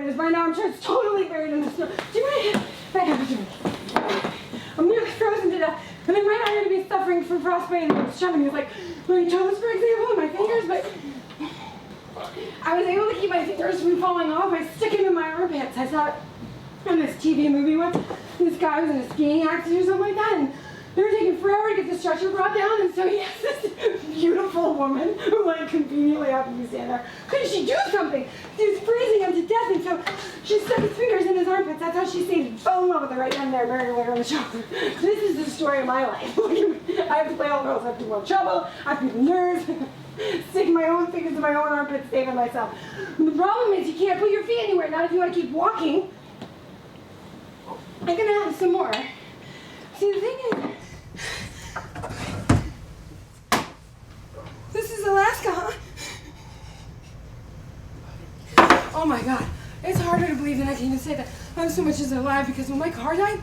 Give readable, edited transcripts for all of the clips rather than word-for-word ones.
it is. By now I'm sure it's totally buried in the snow. Do you mind if I have a drink? I'm nearly frozen to death. And then right now I'm going to be suffering from frostbite and shoving. It's like my toes, for example, and my fingers, but I was able to keep my fingers from falling off by sticking them in my armpits. I saw it in this TV movie once. This guy was in a skiing accident or something like that, and they were taking forever to get the stretcher brought down, and so he has this beautiful woman who like conveniently happened to be standing there. Couldn't she do something? He was freezing him to death, and so she stuck his fingers in his armpits. That's how she stayed fell in love with her right then and there, married her later on the show. This is the story of my life. I have to play all the roles. I have to watch trouble. I have to be the nurse. Stick my own fingers in my own armpits, saving myself. And the problem is you can't put your feet anywhere. Not if you want to keep walking. I'm gonna have some more. See, the thing is, this is Alaska, huh? Oh my God, it's harder to believe than I can even say that I'm so much as alive, because when my car died,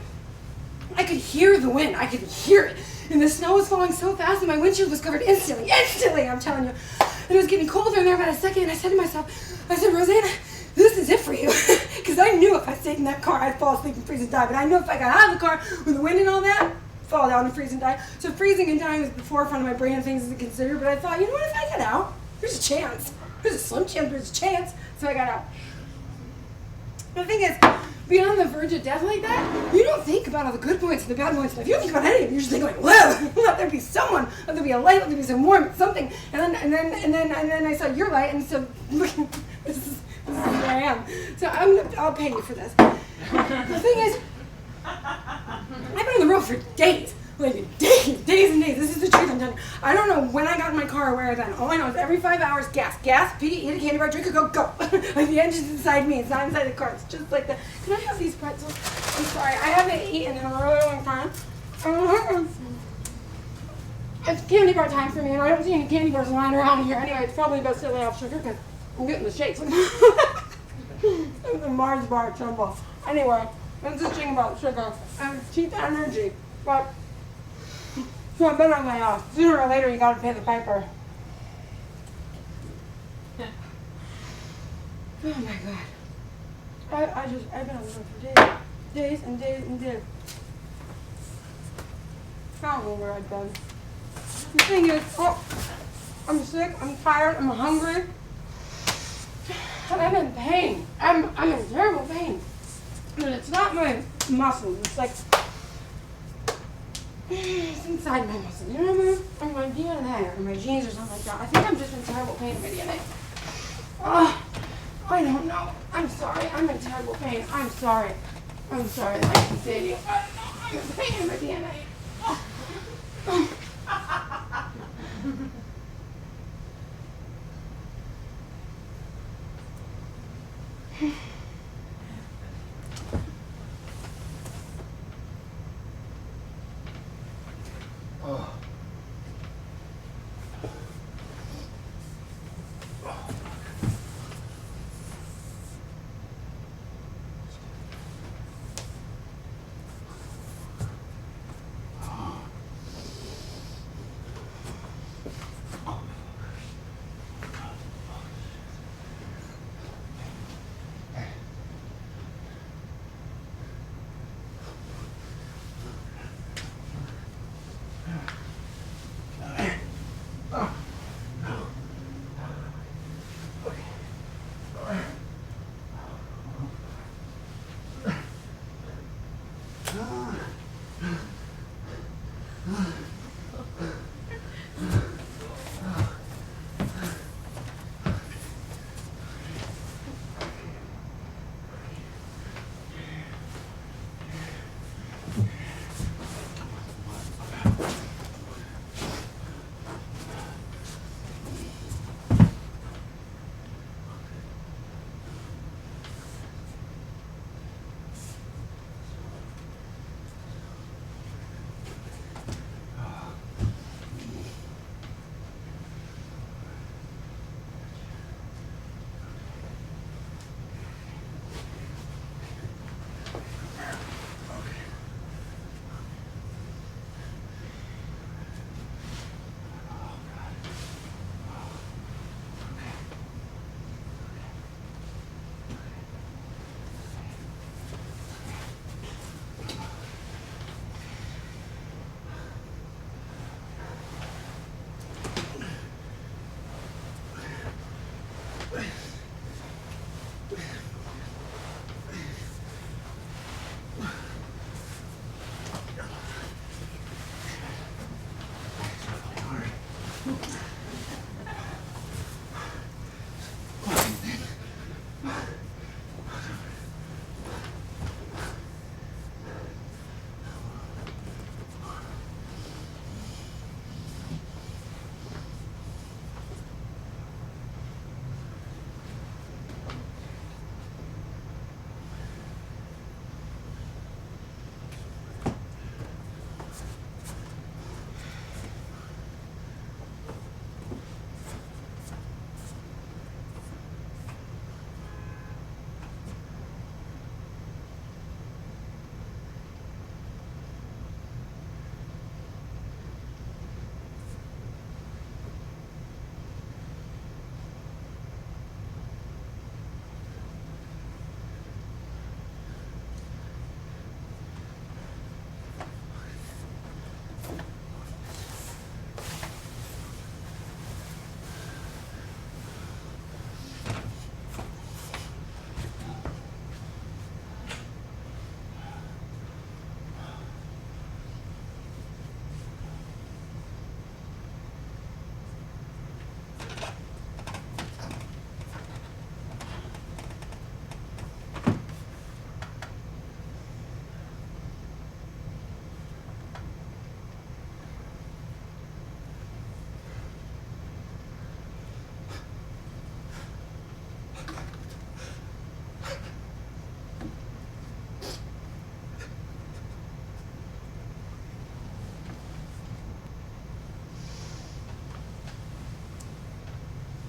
I could hear the wind. I could hear it. And the snow was falling so fast and my windshield was covered instantly, I'm telling you. And it was getting colder in there about a second, and I said to myself, Rosanna, this is it for you. Because I knew if I stayed in that car, I'd fall asleep and freeze and die. But I knew if I got out of the car with the wind and all that, fall down and freeze and die. So freezing and dying was at the forefront of my brain and things to consider. But I thought, you know what, if I get out, there's a chance. There's a slim chance, there's a chance. So I got out. The thing is, being on the verge of death like that, you don't think about all the good points and the bad points. If you don't think about any of it, you're just thinking like, live. Let there be someone. Let there be a light. Let there be some warmth, something. And then I saw your light, and so this is where I am. So I'll pay you for this. The thing is, I've been on the road for days. Like days and days. This is the truth I'm telling you. I don't know when I got in my car or where I've been. All I know is every 5 hours, gas, pee, eat a candy bar, drink a Coke, go. Like the engine's inside me. It's not inside the car. It's just like that. Can I have these pretzels? I'm sorry. I haven't eaten in a really long time. It's candy bar time for me, and I don't see any candy bars lying around here. Anyway, it's probably best to lay off sugar because I'm getting the shakes. It's a Mars bar trouble. Anyway, that's the thing about sugar. It's cheap energy, but so I better lay off. Sooner or later, you gotta pay the piper. Oh my God. I've been on the road for days and days and days. I don't know where I've been. The thing is, I'm sick, I'm tired, I'm hungry. And I'm in pain. I'm in terrible pain. And it's not my muscles, it's like, it's inside my muscles, you know what I mean? Or my DNA, or my genes, or something like that. I think I'm just in terrible pain in my DNA. I don't know. I'm sorry. I'm in terrible pain. I'm sorry. I'm sorry that I can say to you. I don't know. I'm in pain in my DNA.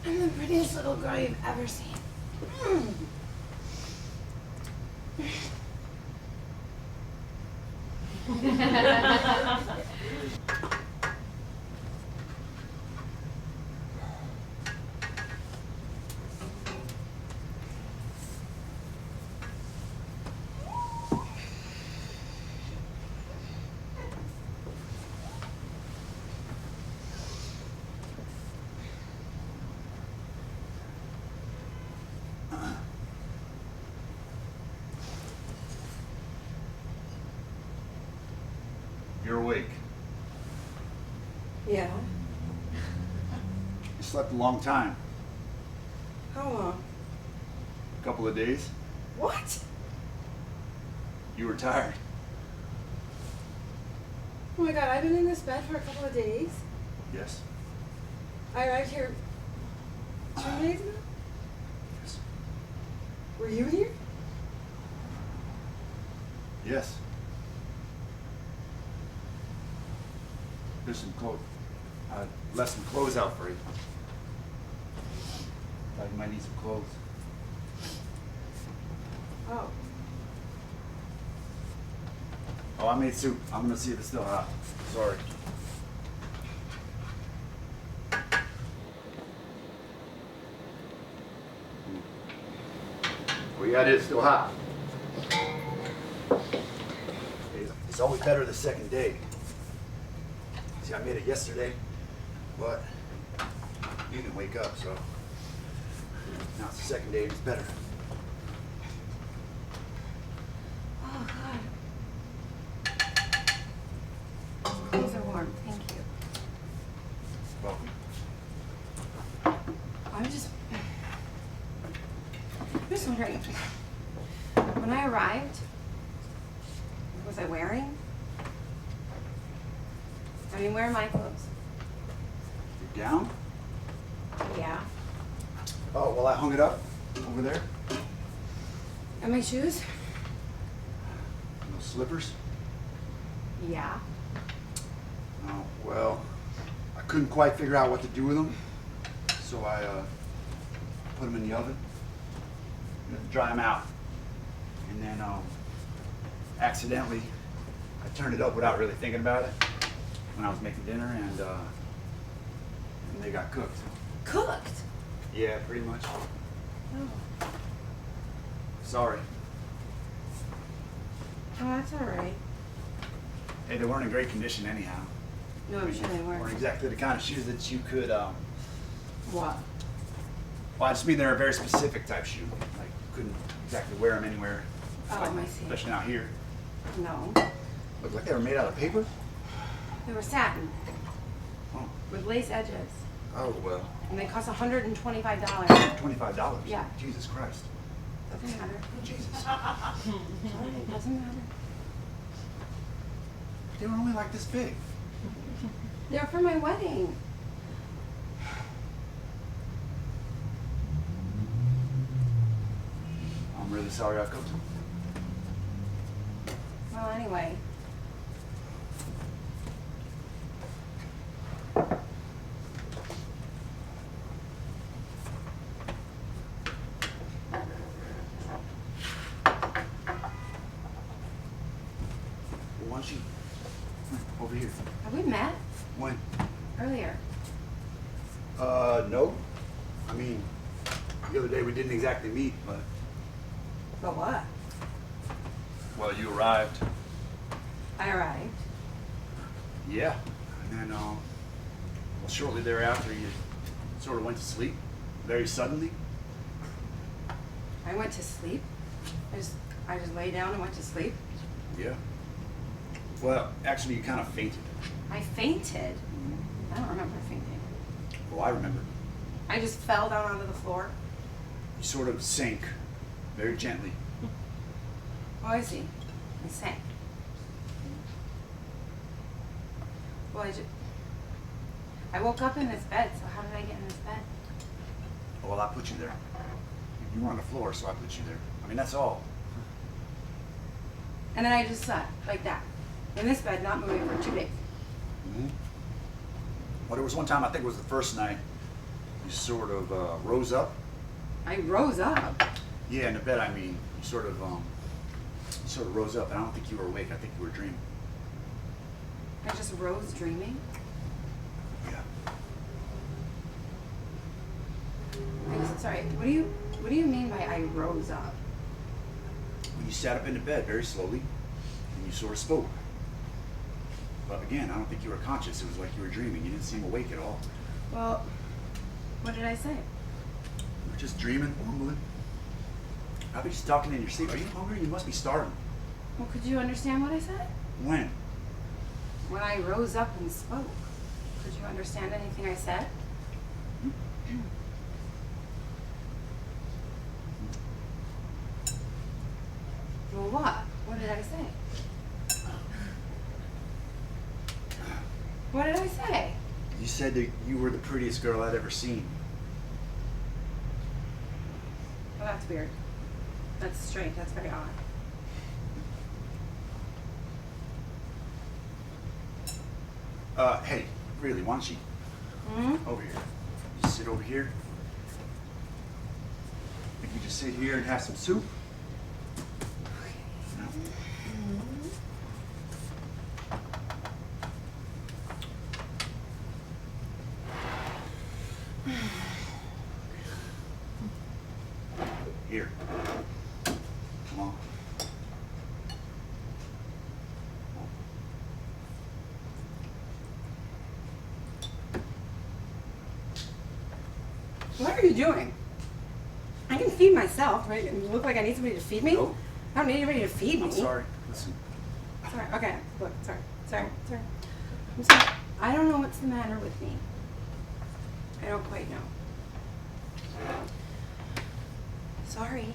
I'm the prettiest little girl you've ever seen. You're awake. Yeah. You slept a long time. How long? A couple of days. What? You were tired. Oh my god, I've been in this bed for a couple of days. Yes. I arrived here 2 days ago? Yes. Were you here? Yes. There's some clothes. I left some clothes out for you. Thought you might need some clothes. Oh. Oh, I made soup. I'm gonna see if it's still hot. Sorry. Well, yeah, it is still hot. It's always better the second day. See, I made it yesterday, but you didn't wake up, so now it's the second day and it's better. Oh god. Clothes are warm, thank you. Welcome. I'm just wondering, when I arrived, what was I wearing? I mean, where are my clothes? Your gown? Yeah. Oh, well, I hung it up over there. And my shoes? And those slippers? Yeah. Oh, well, I couldn't quite figure out what to do with them, so I put them in the oven, dry them out, and then accidentally I turned it up without really thinking about it when I was making dinner, and they got cooked. Cooked? Yeah, pretty much. Oh. Sorry. Oh, that's alright. Hey, they weren't in great condition anyhow. No, I'm sure they Weren't weren't. exactly the kind of shoes that you could. What? Well, I just mean they're a very specific type shoe. Like you couldn't exactly wear them anywhere. Oh, like, I see. Especially out here. No. Looked like they were made out of paper. They were satin Oh. with lace edges. Oh well. And they cost $125. $25. Yeah. Jesus Christ. Doesn't matter. Jesus. Sorry, it doesn't matter. They were only like this big. They're for my wedding. I'm really sorry I cooked them. Well, anyway. Well, why don't you over here? Have we met When? earlier? No. I mean, the other day we didn't exactly meet, but. But what? Well, you arrived. I arrived. Yeah. And then, well, shortly thereafter, you sort of went to sleep, very suddenly. I went to sleep. I just lay down and went to sleep. Yeah. Well, actually, you kind of fainted. I fainted. I don't remember fainting. Well, I remember. I just fell down onto the floor. You sort of sank, very gently. Oh, I see. I sank. Well, I woke up in this bed, so how did I get in this bed? Well, I put you there. You were on the floor, so I put you there. I mean, that's all. And then I just slept like that. In this bed, not moving for 2 days. Mm-hmm. Well, there was one time, I think it was the first night, you sort of rose up. I rose up. Yeah, in the bed, I mean, you sort of rose up, and I don't think you were awake. I think you were dreaming. I just rose dreaming. Yeah. Sorry, what do you mean by I rose up? Well, you sat up in the bed very slowly, and you sort of spoke. But again, I don't think you were conscious. It was like you were dreaming. You didn't seem awake at all. Well, what did I say? You were just dreaming, mumbling. How about you talking in your sleep? Are you hungry? You must be starving. Well, could you understand what I said? When? When I rose up and spoke. Could you understand anything I said? Well, what? What did I say? What did I say? You said that you were the prettiest girl I'd ever seen. Well, that's weird. That's strange. That's very odd. Hey, really, why don't you over here? Just sit over here. Think we just sit here and have some soup? No. Here. Come on. What are you doing? I can feed myself, right? It look like I need somebody to feed me? Nope. I don't need anybody to feed me. I'm sorry. Listen. Sorry. Okay. Look. Sorry. I'm sorry. I don't know what's the matter with me. I don't quite know. Sorry.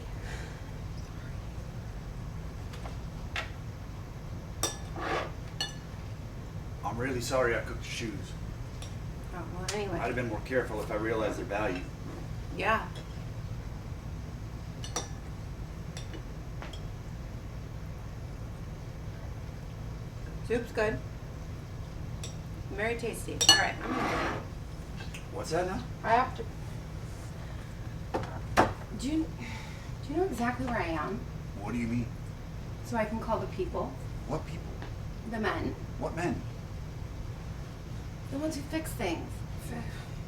I'm really sorry I cooked your shoes. Oh, well, anyway. I'd have been more careful if I realized their value. Yeah. Soup's good. Very tasty. All right, I'm gonna. What's that now? I have to. Do you know exactly where I am? What do you mean? So I can call the people, What people? the men, What men? the ones who fix things,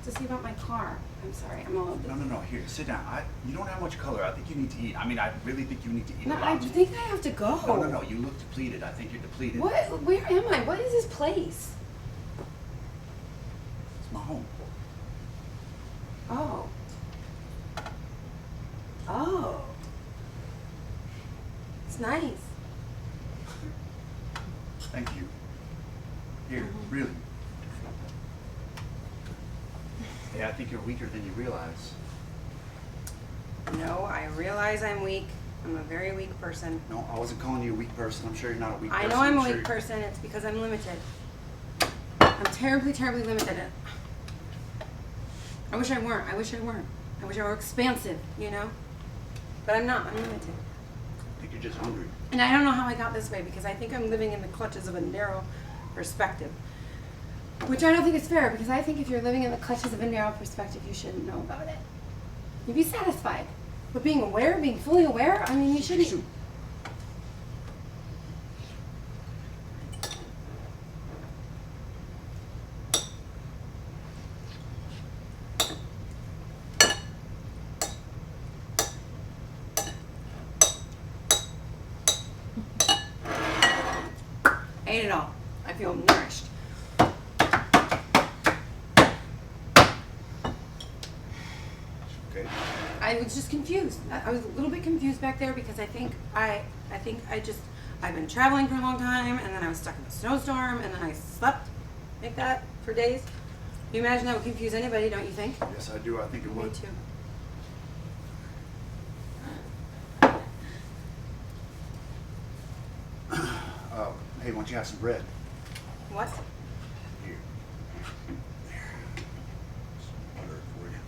to see about my car. I'm sorry, I'm a little bit. No. Here, sit down. You don't have much color. I think you need to eat. I mean, I really think you need to eat No, a lot. I think I have to go. No. You look depleted. I think you're depleted. What? Where am I? What is this place? It's my home. Oh. Oh. It's nice. Thank you. Here, really. Yeah, I think you're weaker than you realize. No, I realize I'm weak. I'm a very weak person. No, I wasn't calling you a weak person. I'm sure you're not a weak I person. know I'm a sure weak person. It's because I'm limited. I'm terribly, terribly limited. I wish I weren't. I wish I were expansive, you know? But I'm not. I'm limited. I think you're just hungry. And I don't know how I got this way because I think I'm living in the clutches of a narrow perspective. Which I don't think is fair because I think if you're living in the clutches of a narrow perspective, you shouldn't know about it. You'd be satisfied. But being aware, being fully aware, I mean, you shouldn't. Soup. I ate it all. I feel nourished. Okay. I was just confused. I was a little bit confused back there because I think I've been traveling for a long time and then I was stuck in a snowstorm and then I slept like that for days. You imagine that would confuse anybody, don't you think? Yes, I do. I think it Me would. too. Hey, why don't you have some bread? What? Here. There. Some butter for you.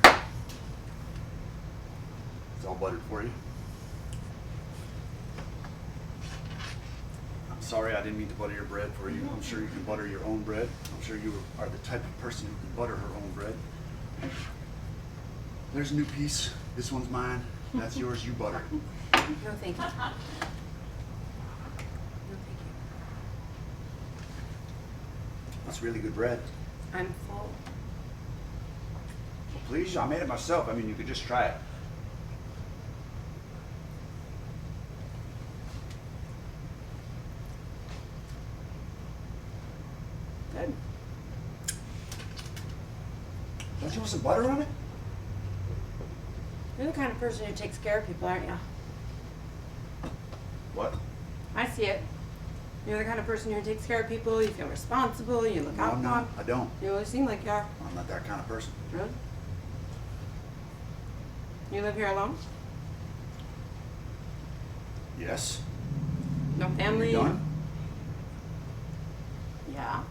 There. It's all buttered for you. I'm sorry, I didn't mean to butter your bread for you. I'm sure you can butter your own bread. I'm sure you are the type of person who can butter her own bread. There's a new piece. This one's mine. That's yours. You butter it. No, thank you. No, thank you. That's really good bread. I'm full. Well, please, I made it myself. I mean, you could just try it. Good. Don't you want some butter on it? You're the kind of person who takes care of people, aren't you? What? I see it. You're the kind of person who takes care of people, you feel responsible, you look No, out I'm for not. them. I don't. You always seem like you are. I'm not that kind of person. Really? You live here alone? Yes. No family? You done? Yeah.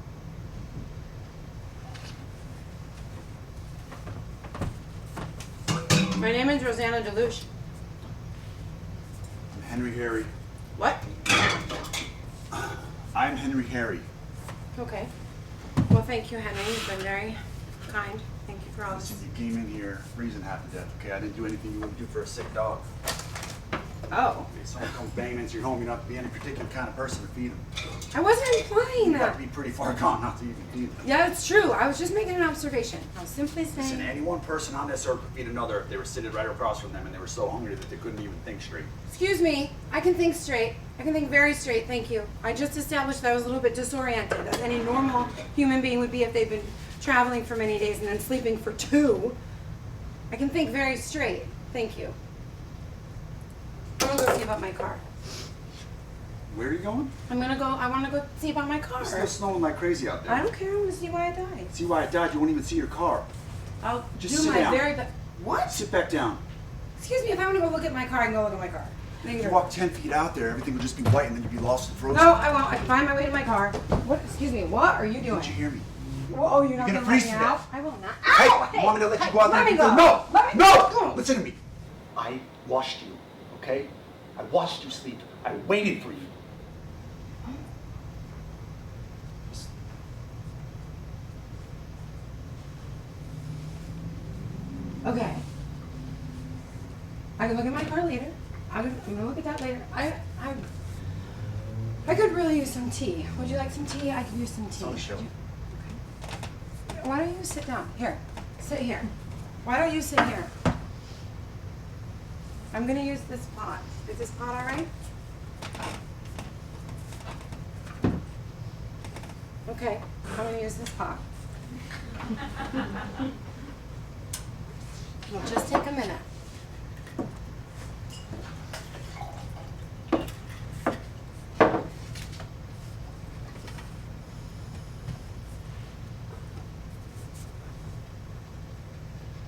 My name is Rosanna Deluche. I'm Henry Harry. What? I'm Henry Harry. Okay. Well, thank you, Henry. You've been very kind. Thank you for all Listen, this. you came in here freezing half to death, okay? I didn't do anything you wouldn't do for a sick dog. Oh. If someone comes banging into your home, you don't have to be any particular kind of person to feed them. I wasn't implying You have that. to be pretty far gone not to even feed them. Yeah, it's true. I was just making an observation. I was simply Listen, saying. any one person on this earth could feed another if they were sitting right across from them and they were so hungry that they couldn't even think straight. Excuse me. I can think straight. I can think very straight. Thank you. I just established that I was a little bit disoriented, as any normal human being would be if they've been traveling for many days and then sleeping for 2. I can think very straight. Thank you. I'm gonna go see about my car. Where are you going? I want to go see about my car. It's still snowing like crazy out there. I don't care. I'm gonna see why I died. See why I died? You won't even see your car. I'll Just do sit my down. very best. What? Sit back down. Excuse me. If I want to go look at my car, I can go look at my car. If you walk 10 feet out there, everything would just be white and then you'd be lost and frozen. No, I won't. I can find my way to my car. What? Excuse me. What are you doing? Don't you hear me? Well, oh, you're not You're gonna gonna let freeze me to out? death. I will not. Hey, Ow, you want me to let you go out there? Let me and go. No! Let me No! go. Listen to me. I watched you, okay? I watched you sleep. I waited for you. Okay. I can look at my car later. I'm gonna look at that later. I could really use some tea. Would you like some tea? I could use some tea. on the shelf. Okay. Why don't you sit down? Here. Sit here. Why don't you sit here? I'm gonna use this pot. Is this pot all right? Okay. I'm gonna use this pot. It'll just take a minute.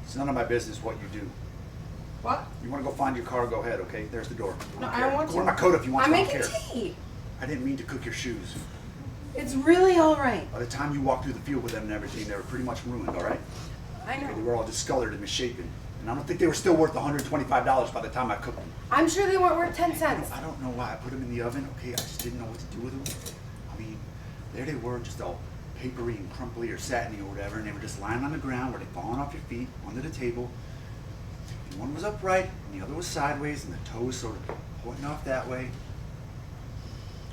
It's none of my business what you do. What? You want to go find your car, go ahead, okay? There's the door. No, don't I care. don't want Go to. wear my coat if you want I'm to. I don't making care. tea. I didn't mean to cook your shoes. It's really all right. By the time you walked through the field with them and everything, they were pretty much ruined, all right? I They know. were all discolored and misshapen. And I don't think they were still worth $125 by the time I cooked them. I'm sure they weren't worth 10 cents. I don't know why I put them in the oven, okay? I just didn't know what to do with them. I mean, there they were, just all papery and crumply or satiny or whatever, and they were just lying on the ground where they'd fallen off your feet, under the table. And one was upright, and the other was sideways, and the toe was sort of pointing off that way.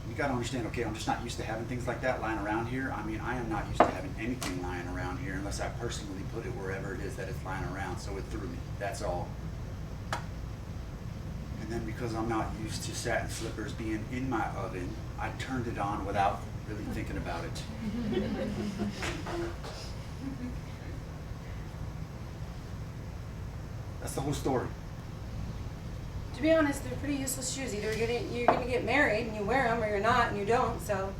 You gotta understand, okay, I'm just not used to having things like that lying around here. I mean, I am not used to having anything lying around here unless I personally put it wherever it is that it's lying around, so it threw me, that's all. And then because I'm not used to satin slippers being in my oven, I turned it on without really thinking about it. That's the whole story. To be honest, they're pretty useless shoes. Either you're gonna get married and you wear them, or you're not and you don't. So,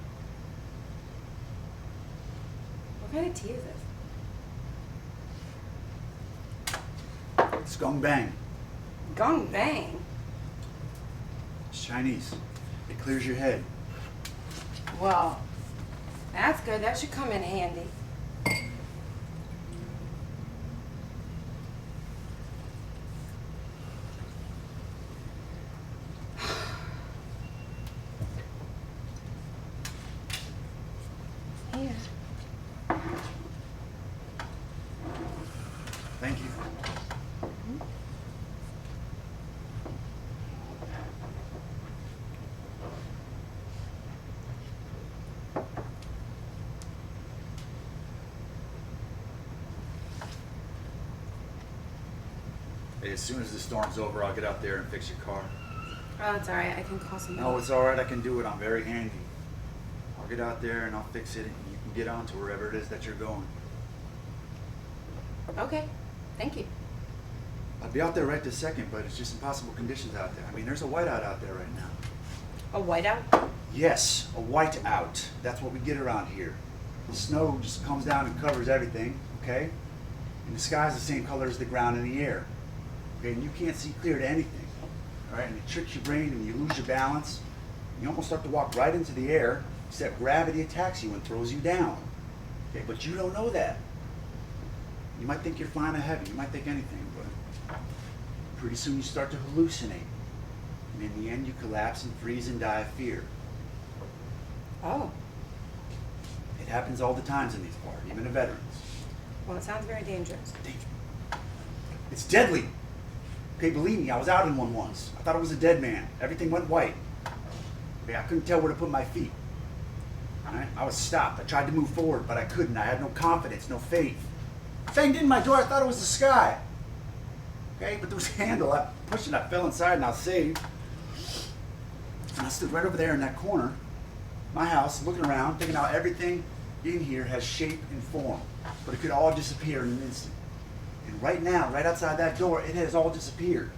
what kind of tea is this? It's Gong Bang. Gong Bang. It's Chinese. It clears your head. Well, that's good. That should come in handy. Hey, as soon as the storm's over, I'll get out there and fix your car. Oh, it's alright. I can call somebody. No, it's alright. I can do it. I'm very handy. I'll get out there and I'll fix it and you can get on to wherever it is that you're going. Okay. Thank you. I'll be out there right this second, but it's just impossible conditions out there. I mean, there's a whiteout out there right now. A whiteout? Yes, a whiteout. That's what we get around here. The snow just comes down and covers everything, okay? And the sky's the same color as the ground and the air. Okay, and you can't see clear to anything. All right, and it tricks your brain and you lose your balance. You almost start to walk right into the air, except gravity attacks you and throws you down. Okay, but you don't know that. You might think you're flying or heavy, you might think anything, but pretty soon you start to hallucinate. And in the end you collapse and freeze and die of fear. Oh. It happens all the times in these parts, even to veterans. Well, it sounds very dangerous. It's deadly. Okay, believe me, I was out in one once. I thought it was a dead man. Everything went white. Okay, I couldn't tell where to put my feet. All right? I was stopped. I tried to move forward, but I couldn't. I had no confidence, no faith. Banged in my door. I thought it was the sky. Okay, but there was a handle. I pushed it. I fell inside, and I was saved. And I stood right over there in that corner, my house, looking around, thinking how everything in here has shape and form, but it could all disappear in an instant. And right now, right outside that door, it has all disappeared.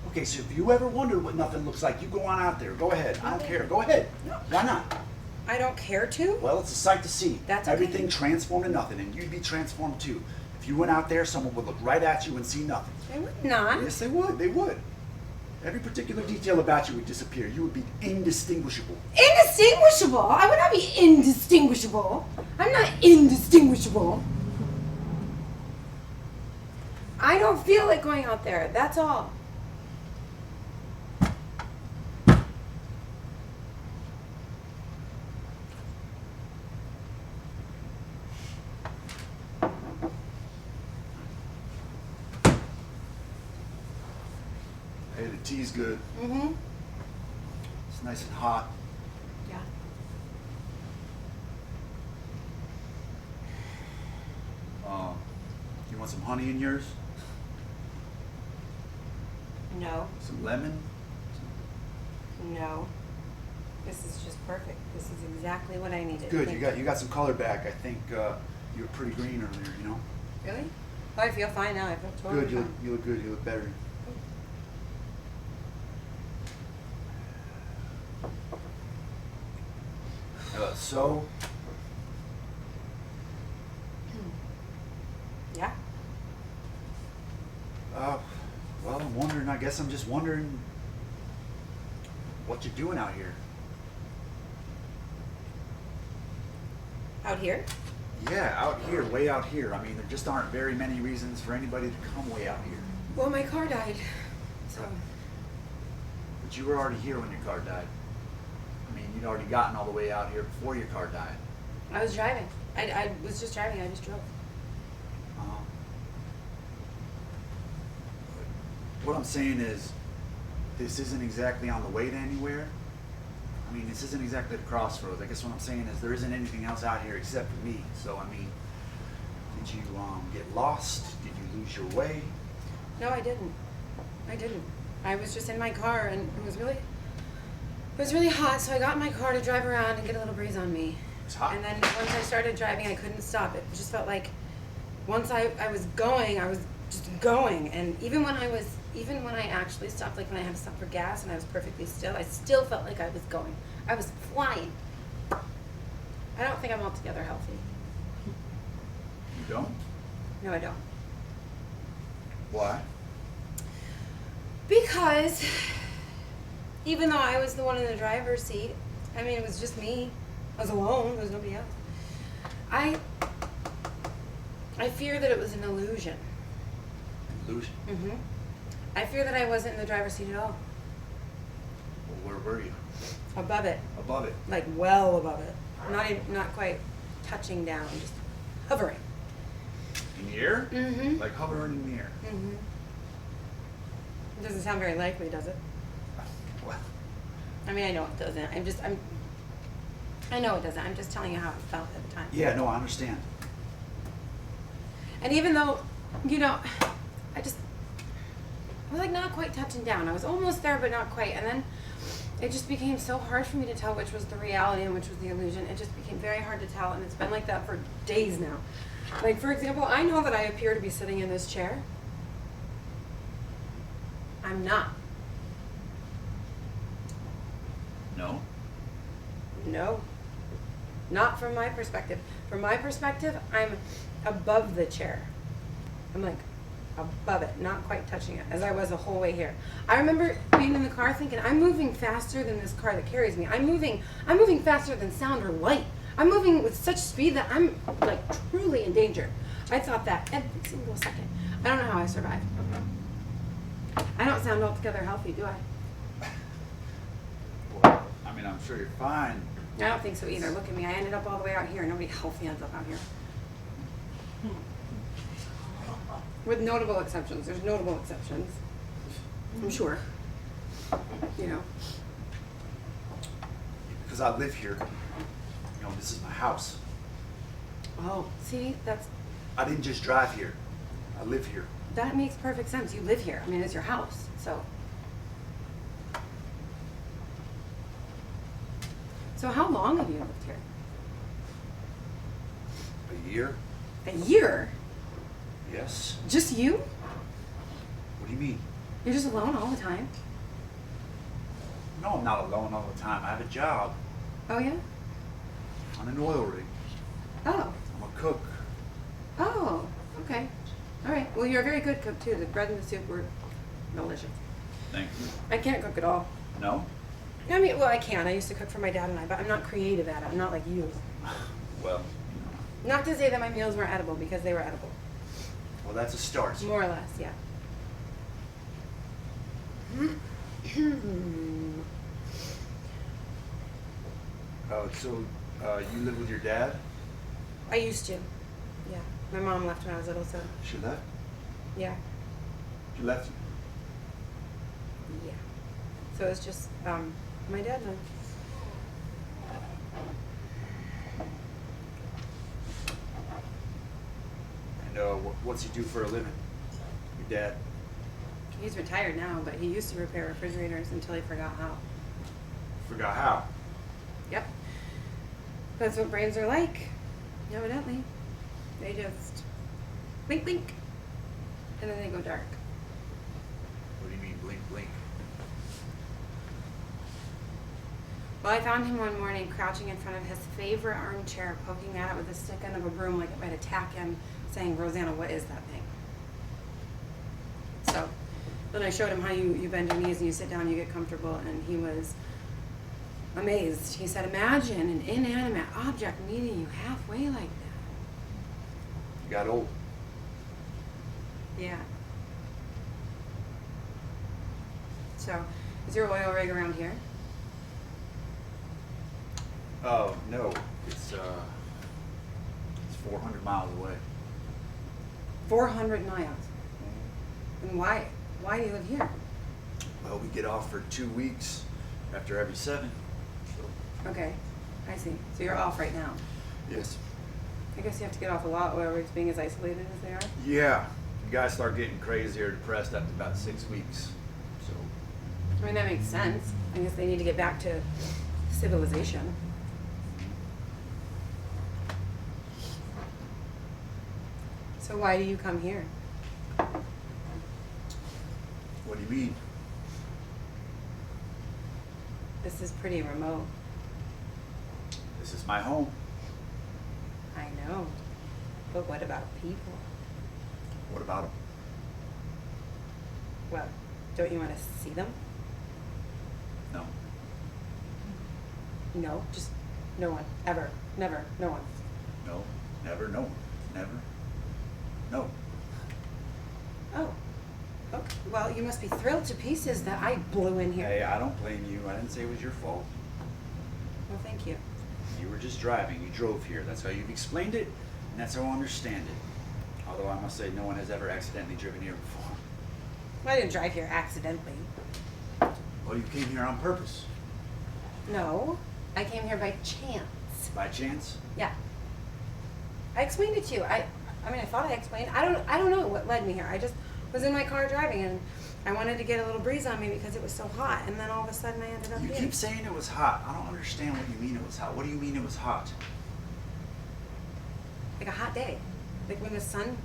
Okay, so if you ever wondered what nothing looks like, you go on out there. Go ahead. I don't care. Go ahead. Why not? I don't care to? Well, it's a sight to see. That's okay. Everything transformed to nothing, and you'd be transformed too. If you went out there, someone would look right at you and see nothing. They would not. Yes, they would. They would. Every particular detail about you would disappear. You would be indistinguishable. Indistinguishable? I would not be indistinguishable. I'm not indistinguishable. I don't feel like going out there. That's all. Hey, the tea's good. Mm-hmm. It's nice and hot. Yeah. You want some honey in yours? No. Some lemon? No. This is just perfect. This is exactly what I needed. Good. Thank You got some color back. I think you were pretty green earlier. You know. Really? Oh, I feel fine now. I feel totally Good. fine. You look good. You look better. So. Yeah? Well, I'm wondering. I guess I'm just wondering what you're doing out here. Out here? Yeah, out here, way out here. I mean, there just aren't very many reasons for anybody to come way out here. Well, my car died. So. But you were already here when your car died. I mean, you'd already gotten all the way out here before your car died. I was driving. I was just driving. I just drove. Uh-huh. What I'm saying is, this isn't exactly on the way to anywhere. I mean, this isn't exactly the crossroads. I guess what I'm saying is there isn't anything else out here except for me. So, I mean, did you get lost? Did you lose your way? No, I didn't. I didn't. I was just in my car, and it was really hot. So I got in my car to drive around and get a little breeze on me. It's hot. And then once I started driving, I couldn't stop. It just felt like once I was going, I was just going. And even when I actually stopped, like when I had to stop for gas and I was perfectly still, I still felt like I was going. I was flying. I don't think I'm altogether healthy. You don't? No, I don't. Why? Because even though I was the one in the driver's seat, I mean, it was just me. I was alone. There was nobody else. I fear that it was an illusion. Illusion? Mm-hmm. I fear that I wasn't in the driver's seat at all. Well, where were you? Above it. Above it. Like well above it. Not quite touching down, just hovering. In the air? Mm-hmm. Like hovering in the air. Mm-hmm. It doesn't sound very likely, does it? Well, I mean, I know it doesn't. I know it doesn't. I'm just telling you how it felt at the time. yeah, no, I understand. And even though, I was like not quite touching down. I was almost there, but not quite. And then it just became so hard for me to tell which was the reality and which was the illusion. It just became very hard to tell, and it's been like that for days now. Like, for example, I know that I appear to be sitting in this chair. I'm not. No? No. Not from my perspective. From my perspective, I'm above the chair. I'm like above it, not quite touching it, as I was the whole way here. I remember being in the car thinking, I'm moving faster than this car that carries me. I'm moving faster than sound or light. I'm moving with such speed that I'm like truly in danger. I thought that every single second. I don't know how I survived. I don't sound altogether healthy, do I? Well, I mean, I'm sure you're fine. I don't think so either. Look at me. I ended up all the way out here. Nobody healthy ends up out here. With notable exceptions. There's notable exceptions. I'm sure. You know. Because I live here. You know, this is my house. Oh, see, I didn't just drive here. I live here. that makes perfect sense. You live here. I mean, it's your house, so. So how long have you lived here? A year? A year? Yes. Just you? What do you mean? You're just alone all the time? No, I'm not alone all the time. I have a job. Oh, yeah? On an oil rig. Oh. I'm a cook. Oh, okay. All right. Well, you're a very good cook, too. The bread and the soup were delicious. Thank you. I can't cook at all. No? I mean, well, I can. I used to cook for my dad and I, but I'm not creative at it. I'm not like you. Well, Not to say that my meals weren't edible, because they were edible. well, that's a start. More or less, yeah. So you live with your dad? I used to. Yeah. My mom left when I was little, so She left? yeah. She left? Yeah. So it's just my dad and I. And what's he do for a living? Your dad? He's retired now, but he used to repair refrigerators until he forgot how. Forgot how. Yep. That's what brains are like, evidently. They just blink, blink, and then they go dark. What do you mean, blink, blink? Well, I found him one morning crouching in front of his favorite armchair, poking at it with a stick end of a broom like it might attack him, saying, "Rosanna, what is that thing?" So then I showed him how you bend your knees and you sit down, you get comfortable, and he was amazed. He said, "Imagine an inanimate object meeting you halfway like that." You got old. Yeah. So, is your oil rig around here? Oh, no. It's 400 miles away. 400 miles. And why do you live here? Well, we get off for 2 weeks after every 7. So, Okay, I see. So you're off right now. yes. I guess you have to get off a lot, oil rigs being as isolated as they are. Yeah. You guys start getting crazy or depressed after about 6 weeks. So, I mean, that makes sense. I guess they need to get back to civilization. So why do you come here? what do you mean? This is pretty remote. This is my home. I know. But what about people? What about them? Well, don't you want to see them? No. No, just no one. Ever. Never. No one. No. Never. No. Never. No. Oh. Okay. Well, you must be thrilled to pieces that I blew in here. Hey, I don't blame you. I didn't say it was your fault. Well, thank you. You were just driving. You drove here. That's how you've explained it, and that's how I understand it. Although I must say no one has ever accidentally driven here before. Well, I didn't drive here accidentally. Well, you came here on purpose. No, I came here by chance. By chance? Yeah. I explained it to you. I mean, I thought I explained. I don't know what led me here. I just was in my car driving, and I wanted to get a little breeze on me because it was so hot, and then all of a sudden I ended up You here. keep saying it was hot. I don't understand what you mean it was hot. What do you mean it was hot? Like a hot day. Like when the sun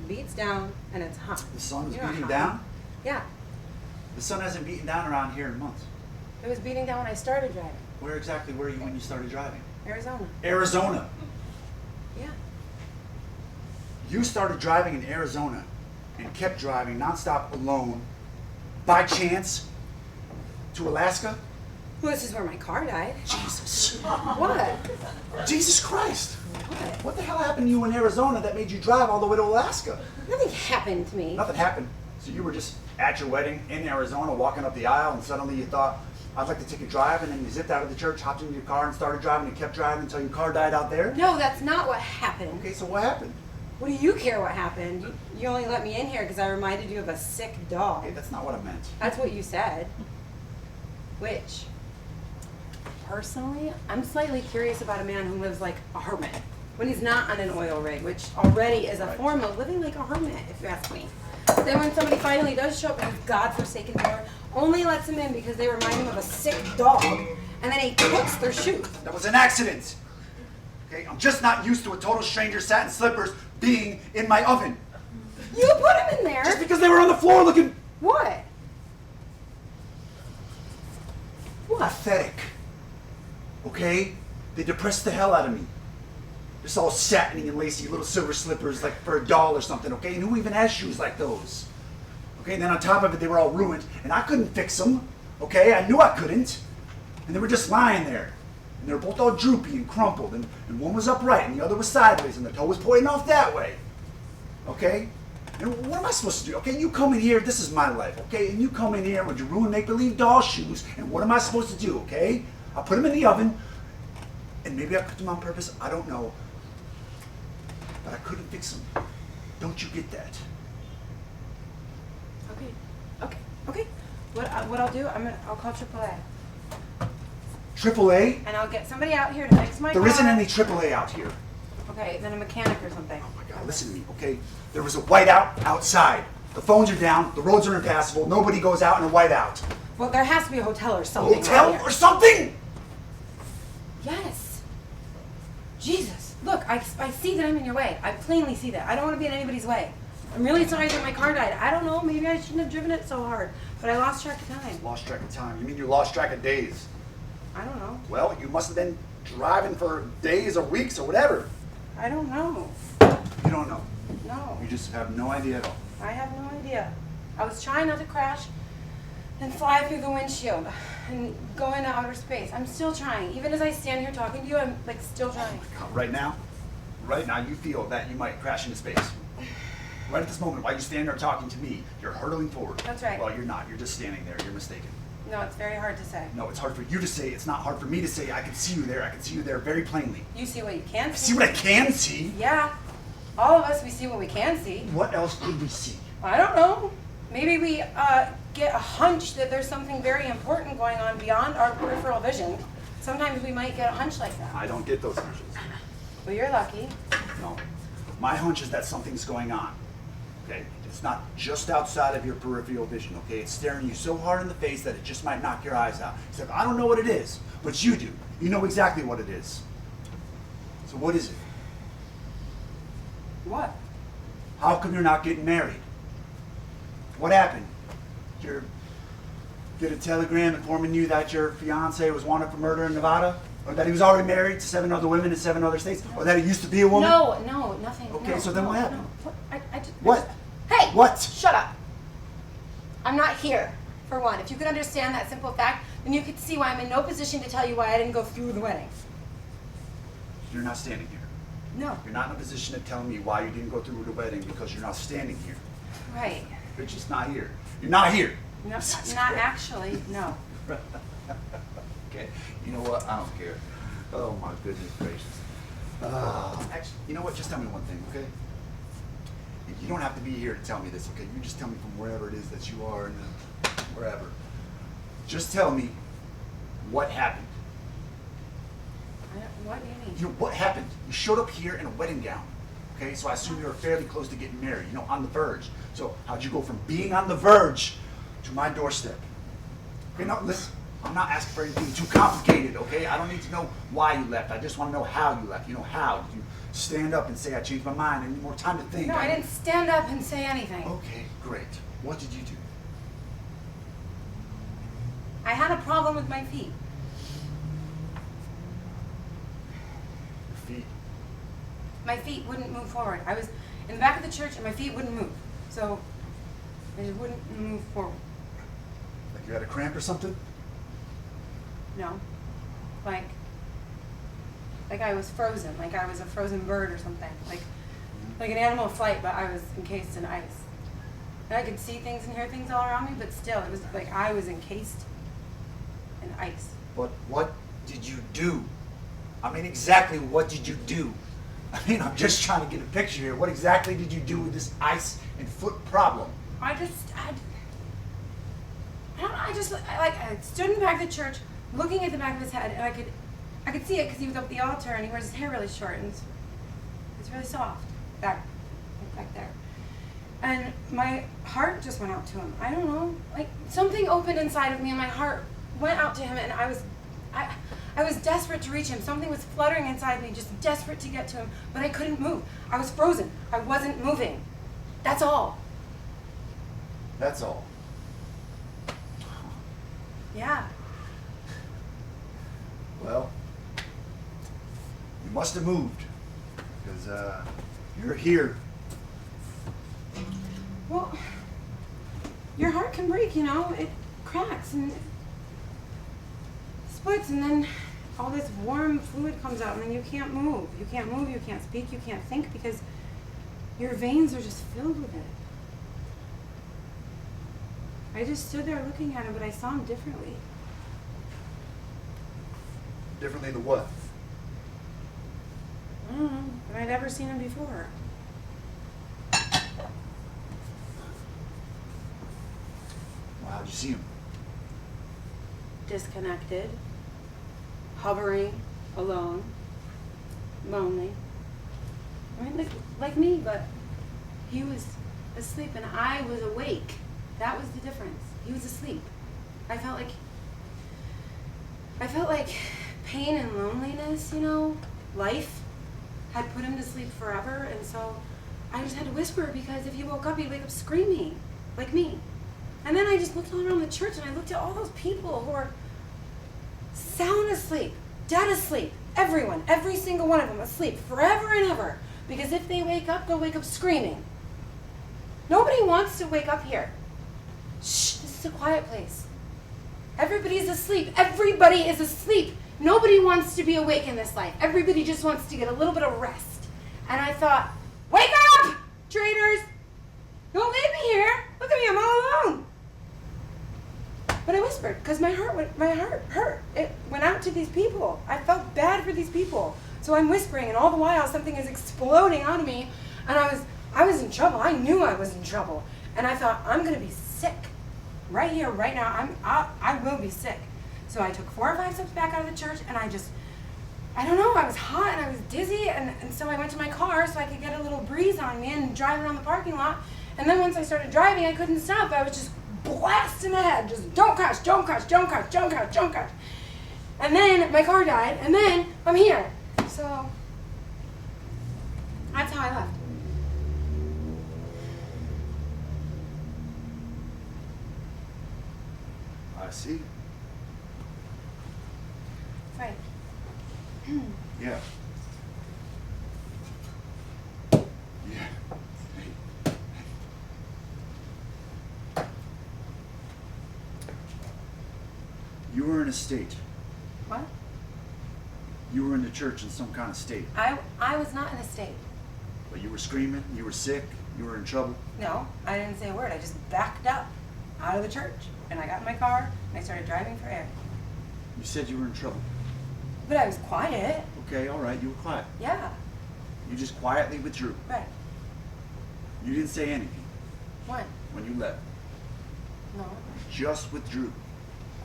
beats down and it's hot. The sun was You know beating how- down? Yeah. The sun hasn't beaten down around here in months. It was beating down when I started driving. Where exactly were you when you started driving? Arizona. Arizona. Yeah. You started driving in Arizona and kept driving nonstop alone by chance to Alaska? Well, this is where my car died. Jesus. What? Jesus Christ. What? What the hell happened to you in Arizona that made you drive all the way to Alaska? Nothing happened to me. Nothing happened. So you were just at your wedding in Arizona walking up the aisle and suddenly you thought, I'd like to take a drive, and then you zipped out of the church, hopped into your car and started driving and kept driving until your car died out there? No, that's not what happened. Okay, so what happened? What do you care what happened? You only let me in here because I reminded you of a sick dog. Okay, that's not what I meant. That's what you said. Which, personally, I'm slightly curious about a man who lives like a hermit when he's not on an oil rig, which already is a Right. form of living like a hermit, if you ask me. Then when somebody finally does show up in his godforsaken door, only lets him in because they remind him of a sick dog, and then he puts their shoes. That was an accident. Okay, I'm just not used to a total stranger satin slippers being in my oven. You put him in there. Just because they were on the floor looking What? What? pathetic. Okay? They depressed the hell out of me. Just all satiny and lacy little silver slippers like for a doll or something, okay? And who even has shoes like those? Okay, and then on top of it, they were all ruined, and I couldn't fix them, okay? I knew I couldn't. And they were just lying there. And they were both all droopy and crumpled, and one was upright and the other was sideways, and the toe was pointing off that way. Okay? And what am I supposed to do? Okay, you come in here, this is my life, okay? And you come in here with your ruined make-believe doll shoes, and what am I supposed to do, okay? I put them in the oven, and maybe I put them on purpose, I don't know. But I couldn't fix them. Don't you get that? Okay. What I'll do? I'll call AAA, AAA? and I'll get somebody out here to fix my car. There isn't any AAA out here. Okay, then a mechanic or something. Oh my God, listen to me, okay? There was a whiteout outside. The phones are down, the roads are impassable, nobody goes out in a whiteout. Well, there has to be a hotel or A something. hotel around or here. something? Yes. Jesus, look, I see that I'm in your way. I plainly see that. I don't want to be in anybody's way. I'm really sorry that my car died. I don't know, maybe I shouldn't have driven it so hard, but I lost track of time. Lost track of time. You mean you lost track of days? I don't know. Well, you must have been driving for days or weeks or whatever. I don't know. You don't know. No, You just have no idea at all. I have no idea. I was trying not to crash and fly through the windshield and go into outer space. I'm still trying. Even as I stand here talking to you, I'm like still trying. Right now, you feel that you might crash into space. Right at this moment, while you stand there talking to me, you're hurtling forward. That's right. Well, you're not. You're just standing there. You're mistaken. No, it's very hard to say. No, it's hard for you to say. It's not hard for me to say. I can see you there. I can see you there very plainly. You see what you can See what I can see? Yeah. All of us, we see what we can see. What else could we see? I don't know. Maybe we get a hunch that there's something very important going on beyond our peripheral vision. Sometimes we might get a hunch like that. I don't get those hunches. Well, you're lucky. No. My hunch is that something's going on. Okay? It's not just outside of your peripheral vision, okay? It's staring you so hard in the face that it just might knock your eyes out. Except I don't know what it is, but you do. You know exactly what it is. So what is it? What? How come you're not getting married? What happened? Did you get a telegram informing you that your fiance was wanted for murder in Nevada? Or that he was already married to 7 other women in 7 other states? Or that he used to be a woman? No, nothing. Okay, no, so then no, what happened? No. What? Hey! What? Shut up. I'm not here, for one. If you could understand that simple fact, then you could see why I'm in no position to tell you why I didn't go through the wedding. You're not standing here. No. You're not in a position to tell me why you didn't go through with the wedding because you're not standing here. Right. You're just not here. You're not here. No, not actually, no. Okay. You know what? I don't care. Oh my goodness gracious. Actually, you know what? Just tell me one thing, okay? You don't have to be here to tell me this, okay? You just tell me from wherever it is that you are and wherever. Just tell me what happened. What do you mean? You know, what happened? You showed up here in a wedding gown. Okay, so I assume you were fairly close to getting married, you know, on the verge. So how'd you go from being on the verge to my doorstep. Okay, no, listen. I'm not asking for anything too complicated, okay? I don't need to know why you left. I just want to know how you left. You know, how? Did you stand up and say, I changed my mind? I need more time to think? No, I didn't stand up and say anything. Okay, great. What did you do? I had a problem with my feet. Your feet. My feet wouldn't move forward. I was in the back of the church and my feet wouldn't move. So they just wouldn't move forward. Like you had a cramp or something? No. Like I was frozen. Like I was a frozen bird or something. Like an animal of flight, but I was encased in ice. And I could see things and hear things all around me, but still, it was like I was encased in ice. But what did you do? I mean, exactly what did you do? I mean, I'm just trying to get a picture here. What exactly did you do with this ice and foot problem? I stood in the back of the church, looking at the back of his head, and I could see it because he was up the altar and he wears his hair really short and it's really soft back there. And my heart just went out to him. I don't know, like something opened inside of me and my heart went out to him, and I was desperate to reach him. Something was fluttering inside me, just desperate to get to him, but I couldn't move. I was frozen. I wasn't moving. That's all. That's all. Yeah. Well, you must have moved, because you're here. Well, your heart can break, you know. It cracks and splits, and then all this warm fluid comes out, and then you can't move. You can't move, you can't speak, you can't think, because your veins are just filled with it. I just stood there looking at him, but I saw him differently. Differently than what? I don't know, but I'd never seen him before. Well, how'd you see him? Disconnected, hovering, alone, lonely. I mean, like me, but he was asleep and I was awake. That was the difference. He was asleep. I felt like pain and loneliness, you know, life had put him to sleep forever, and so I just had to whisper, because if he woke up, he'd wake up screaming, like me. And then I just looked all around the church and I looked at all those people who are sound asleep, dead asleep, everyone, every single one of them asleep forever and ever, because if they wake up, they'll wake up screaming. Nobody wants to wake up here. Shh, this is a quiet place. Everybody's asleep. Everybody is asleep. Nobody wants to be awake in this life. Everybody just wants to get a little bit of rest. And I thought, wake up, traitors! Don't leave me here. Look at me, I'm all alone. But I whispered, because my heart hurt. It went out to these people. I felt bad for these people. So I'm whispering, and all the while something is exploding out of me, and I was in trouble. I knew I was in trouble. And I thought, I'm gonna be sick. Right here, right now, I will be sick. So I took 4 or 5 steps back out of the church, and I don't know, I was hot and I was dizzy, and so I went to my car so I could get a little breeze on me and drive around the parking lot. And then once I started driving, I couldn't stop. I was just blasting ahead, just don't crash, don't crash, don't crash, don't crash, don't crash. And then my car died, and then I'm here. So that's how I left. I see. Right. Yeah. Yeah. Hey. You were in a state. What? You were in the church in some kind of state. I was not in a state. But you were screaming, you were sick, you were in trouble. No, I didn't say a word. I just backed up out of the church. And I got in my car, and I started driving for air. You said you were in trouble. But I was quiet. Okay, all right, you were quiet. Yeah, You just quietly withdrew. right. You didn't say anything When you left. No. You just withdrew.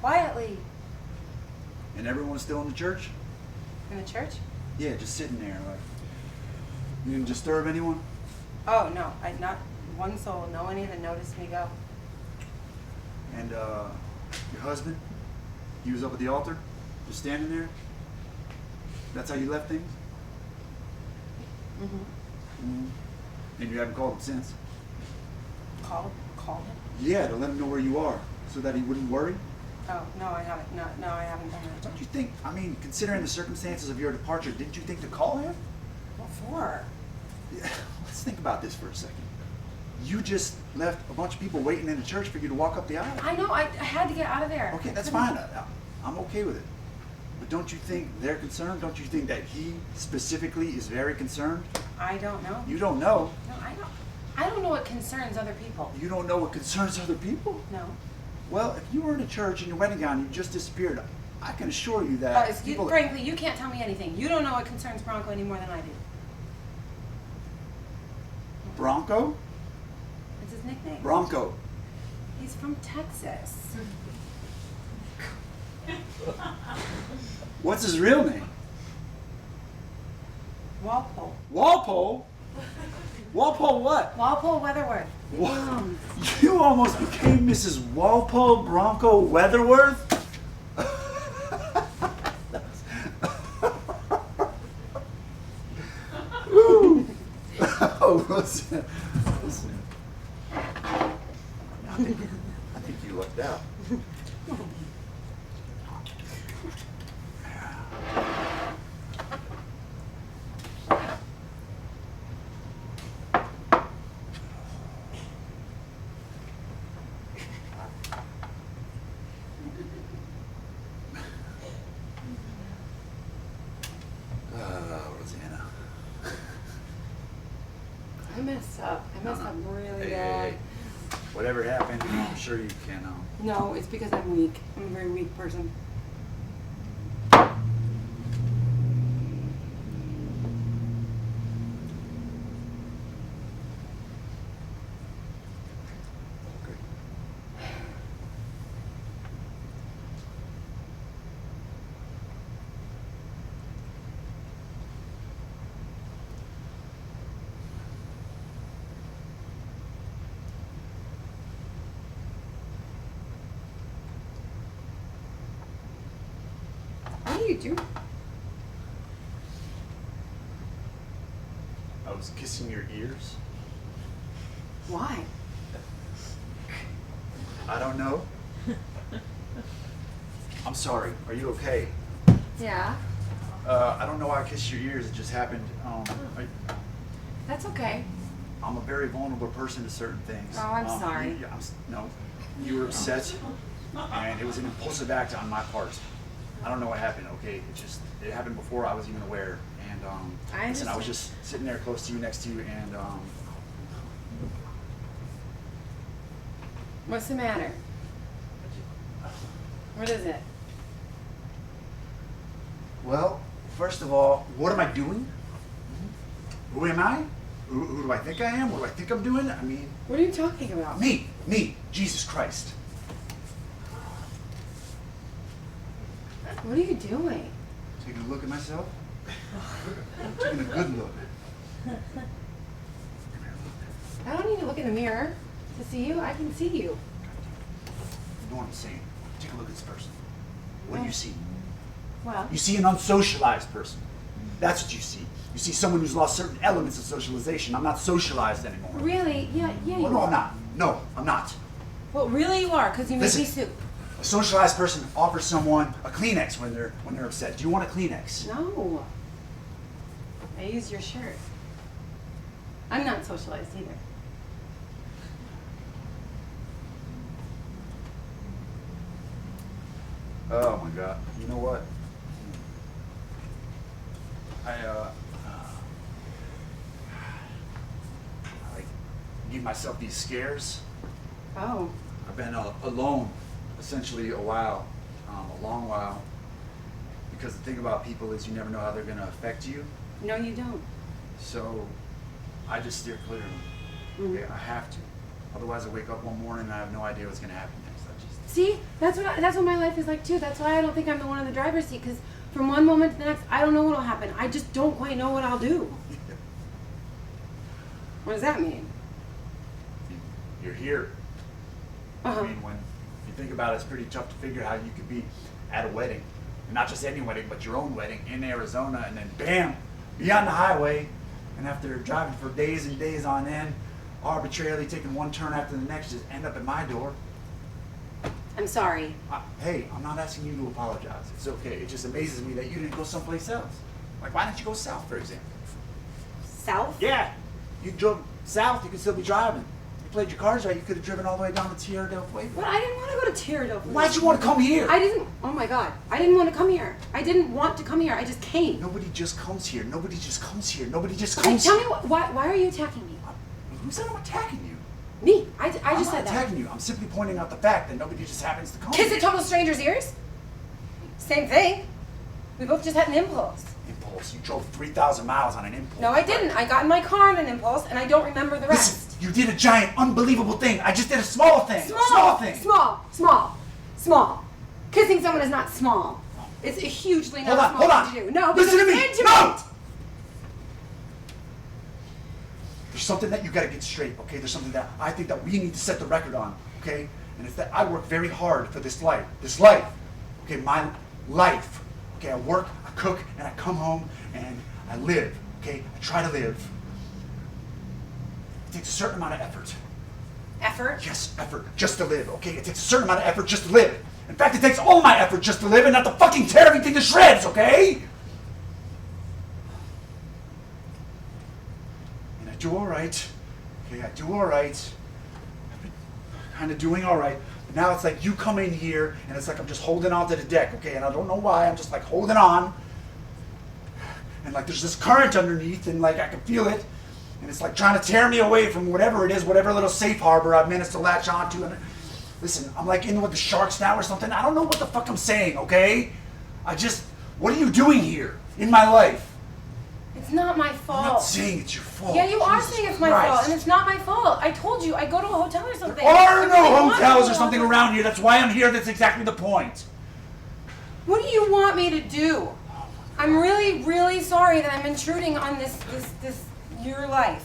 Quietly. And everyone was still in the church? In the church? Yeah, just sitting there. Like, you didn't disturb anyone? Oh, no. Not one soul. No one even noticed me go. And your husband, he was up at the altar, just standing there. That's how you left things? And you haven't called him since? Call him? Yeah, to let him know where you are, so that he wouldn't worry. Oh, no, I haven't. No, I haven't done that. Don't you think, I mean, considering the circumstances of your departure, didn't you think to call him? What for? Yeah, let's think about this for a second. You just left a bunch of people waiting in the church for you to walk up the aisle. I know, I had to get out of there. Okay, that's fine. I'm okay with it. But don't you think they're concerned? Don't you think that he specifically is very concerned? I don't know. You don't know. No, I don't know what concerns other people. You don't know what concerns other people? No. Well, if you were in a church in your wedding gown and you just disappeared, I can assure you that Frankly, you can't tell me anything. You don't know what concerns Bronco any more than I do. Bronco? It's his nickname. Bronco. He's from Texas. What's his real name? Walpole. Walpole? Walpole what? Walpole Weatherworth. You almost became Mrs. Walpole Bronco Weatherworth? Ooh. Oh, listen. I think you lucked out. Rosanna. I messed up. I messed up really Hey, bad. hey. Whatever happened, I'm sure you can. No, it's because I'm weak. I'm a very weak person. What are you doing? I was kissing your ears. Why? I don't know. I'm sorry. Are you okay? Yeah. I don't know why I kissed your ears. It just happened. That's okay. I'm a very vulnerable person to certain things. Oh, I'm sorry. No, you were upset, and it was an impulsive act on my part. I don't know what happened. Okay, it happened before I was even aware. And listen, I was just sitting there close to you, next to you, and What's the matter? What is it? Well, first of all, what am I doing? Who am I? Who do I think I am? What do I think I'm doing? I mean, What are you talking about? me, Jesus Christ. What are you doing? Taking a look at myself. Taking a good look. I don't need to look in the mirror to see you. I can see you. You know what I'm saying? Take a look at this person. What do you see? Well, You see an unsocialized person. That's what you see. You see someone who's lost certain elements of socialization. I'm not socialized anymore. really? Yeah, you Well, no, are. I'm not. No, I'm not. Well, really you are, because you make Listen. me soup. A socialized person offers someone a Kleenex when they're upset. Do you want a Kleenex? No. I used your shirt. I'm not socialized either. Oh my God. You know what? I give myself these scares. Oh. I've been alone essentially a while, a long while. Because the thing about people is you never know how they're going to affect you. No, you don't. So I just steer clear of them. Mhm. Okay, I have to. Otherwise I wake up one morning and I have no idea what's going to happen next. See? That's what my life is like too. That's why I don't think I'm the one in the driver's seat, because from one moment to the next, I don't know what'll happen. I just don't quite know what I'll do. What does that mean? You're here. Uh-huh. I mean, when think about it, it's pretty tough to figure how you could be at a wedding, and not just any wedding, but your own wedding in Arizona, and then bam, be on the highway, and after driving for days and days on end, arbitrarily taking one turn after the next, just end up at my door. I'm sorry. Hey, I'm not asking you to apologize. It's okay. It just amazes me that you didn't go someplace else. Like, why didn't you go south, for example? South? Yeah, you drove south, you could still be driving. You played your cards right, you could have driven all the way down to Tierra del Fuego. But I didn't want to go to Tierra del Fuego. Why'd you want to come here? I didn't, oh my God. I didn't want to come here. I didn't want to come here. I just came. Nobody just comes here. Nobody just comes here. Nobody just Okay, comes tell here. me, why are you attacking me? Who said I'm attacking you? Me. I I'm just not said that. attacking you. I'm simply pointing out the fact that nobody just happens to come Kiss here. a total stranger's ears? Same thing. We both just had an impulse. Impulse. You drove 3,000 miles on an impulse. No, I didn't. I got in my car on an impulse, and I don't remember the rest. Listen, you did a giant, unbelievable thing. I just did a small thing. A small thing. Small. Kissing someone is not small. It's a hugely not Hold small on. thing to do. No, Listen to because me. it's intimate. No. There's something that you got to get straight, okay? There's something that I think that we need to set the record on, okay? And it's that I work very hard for this life. Okay, my life. Okay, I work, I cook, and I come home and I live, okay? I try to live. It takes a certain amount of effort. Effort? Yes, effort, just to live, okay? It takes a certain amount of effort just to live. In fact, it takes all my effort just to live and not to fucking tear everything to shreds, okay? And I do all right. Okay, I do all right. I've been kind of doing all right. But now it's like you come in here and it's like I'm just holding on to the deck, okay? And I don't know why, I'm just like holding on. And like there's this current underneath and like I can feel it. And it's like trying to tear me away from whatever it is, whatever little safe harbor I've managed to latch onto. And listen, I'm like in with the sharks now or something. I don't know what the fuck I'm saying, okay? What are you doing here in my life? It's not my fault. I'm not saying it's your fault. Yeah, you are Jesus saying it's my Christ. fault, and it's not my fault. I told you, I go to a hotel or something. There are I no really want to hotels go or to something a hotel. around here. That's why I'm here. That's exactly the point. What do you want me to do? I'm really, really sorry that I'm intruding on your life.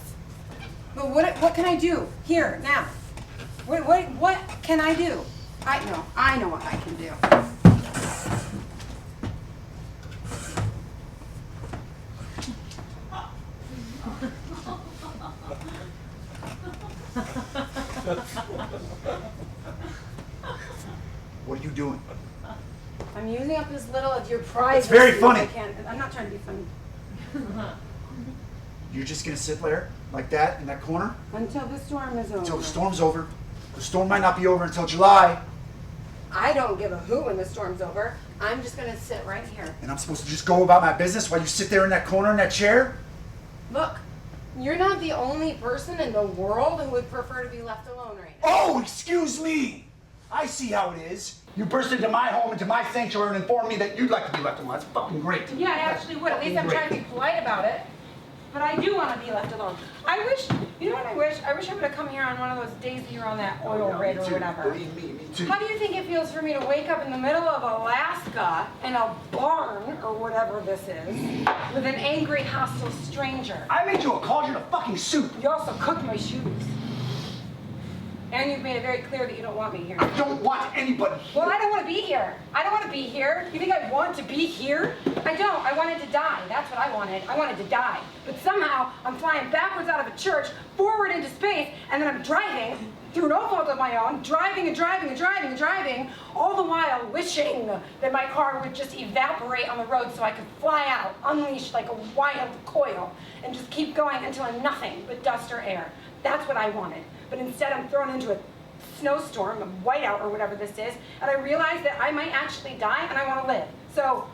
But what can I do here now? What can I do? I know what I can do. What are you doing? I'm using up as little of your privacy. It's very as funny. I can. I'm not trying to be funny. You're just gonna sit there like that in that corner Until the storm is over. until the storm's over. The storm might not be over until July, I don't give a hoot when the storm's over. I'm just gonna sit right here. and I'm supposed to just go about my business while you sit there in that corner in that chair. Look, you're not the only person in the world who would prefer to be left alone right now. Oh, excuse me. I see how it is. You burst into my home, into my sanctuary, and informed me that you'd like to be left alone. That's fucking great. Yeah, I actually would. At least I'm trying to be polite about it. But I do want to be left alone. I wish, you know what I wish? I wish I would have come here on one of those days that you're on that oil rig or whatever. Believe me too. How do you think it feels for me to wake up in the middle of Alaska in a barn or whatever this is with an angry, hostile stranger? I made you a cauldron of fucking soup. You also cooked my shoes. And you've made it very clear that you don't want me here. I don't want anybody. Well, I don't want to be here. I don't want to be here. You think I want to be here? I don't. I wanted to die. That's what I wanted. I wanted to die. But somehow, I'm flying backwards out of a church, forward into space, and then I'm driving, through no fault of my own, driving, all the while wishing that my car would just evaporate on the road so I could fly out, unleashed like a wild coil, and just keep going until I'm nothing but dust or air. That's what I wanted. But instead I'm thrown into a snowstorm, a whiteout or whatever this is, and I realize that I might actually die and I want to live. So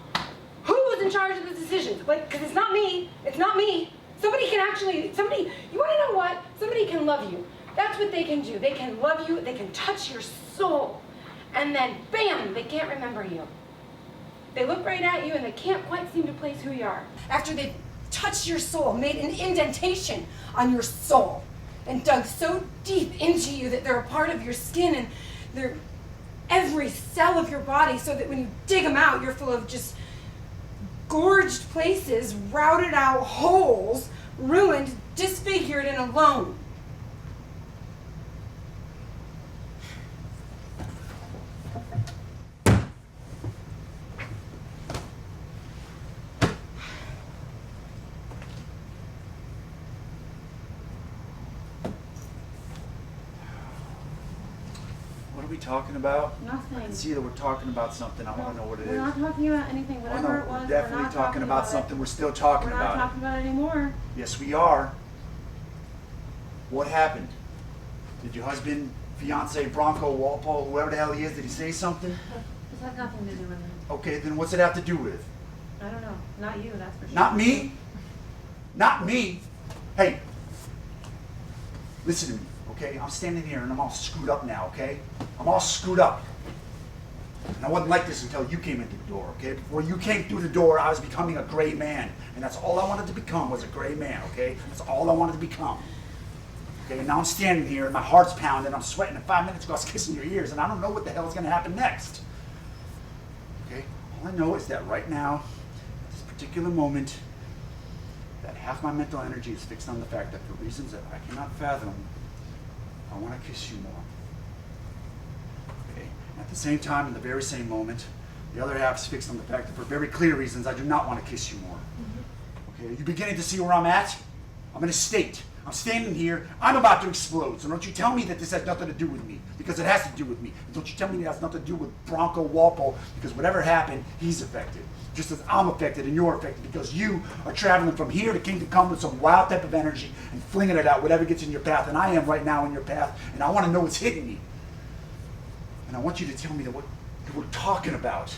who's in charge of the decisions? Like, because it's not me. It's not me. Somebody, you want to know what? Somebody can love you. That's what they can do. They can love you, they can touch your soul, and then bam, they can't remember you. They look right at you and they can't quite seem to place who you are. After they've touched your soul, made an indentation on your soul, and dug so deep into you that they're a part of your skin and they're every cell of your body, so that when you dig them out, you're full of just gorged places, routed out holes, ruined, disfigured, and alone. we talking about? I Nothing. can see that we're talking about something. I want to know what it We're is. not talking about anything. Oh, Whatever no, it was, we're definitely not talking about something. We're still talking We're not about talking about it anymore. it. Yes, we are. What happened? Did your husband, fiance, Bronco, Walpole, whoever the hell he is, did he say something? This has nothing to do with him. Okay, then what's it have to do with? I don't know. Not you, that's for sure. Not me? Not me? Hey, listen to me, okay? I'm standing here and I'm all screwed up now, okay? I'm all screwed up. And I wasn't like this until you came into the door, okay? Before you came through the door, I was becoming a gray man. And that's all I wanted to become was a gray man, okay? That's all I wanted to become. Okay, and now I'm standing here and my heart's pounding, I'm sweating, and 5 minutes ago I was kissing your ears, and I don't know what the hell is gonna happen next. Okay? All I know is that right now, at this particular moment, that half my mental energy is fixed on the fact that for reasons that I cannot fathom, I want to kiss you more. Okay? At the same time, in the very same moment, the other half is fixed on the fact that for very clear reasons, I do not want to kiss you more. Okay? Are you beginning to see where I'm at? I'm in a state. I'm standing here, I'm about to explode. So don't you tell me that this has nothing to do with me, because it has to do with me. And don't you tell me it has nothing to do with Bronco Walpole, because whatever happened, he's affected. Just as I'm affected and you're affected, because you are traveling from here to Kingdom Come with some wild type of energy and flinging it out, whatever gets in your path. And I am right now in your path, and I want to know what's hitting me. And I want you to tell me that what we're talking about.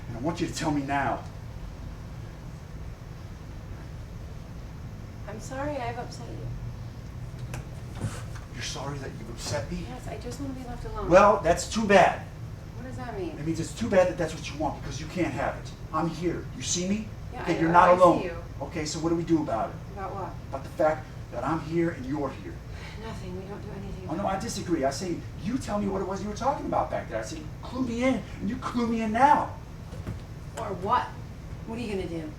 And I want you to tell me now. I'm sorry I've upset you. You're sorry that you've upset me? Yes, I just want to be left alone. Well, that's too bad. What does that mean? It means it's too bad that that's what you want, because you can't have it. I'm here. You see me? Yeah, Okay, I you're know. not I see alone. you. Okay, so what do we do about it? About what? About the fact that I'm here and you're here. Nothing. We don't do anything. Oh no, I disagree. I say, you tell me what it was you were talking about back there. I say, clue me in, and you clue me in now. Or what? What are you gonna do?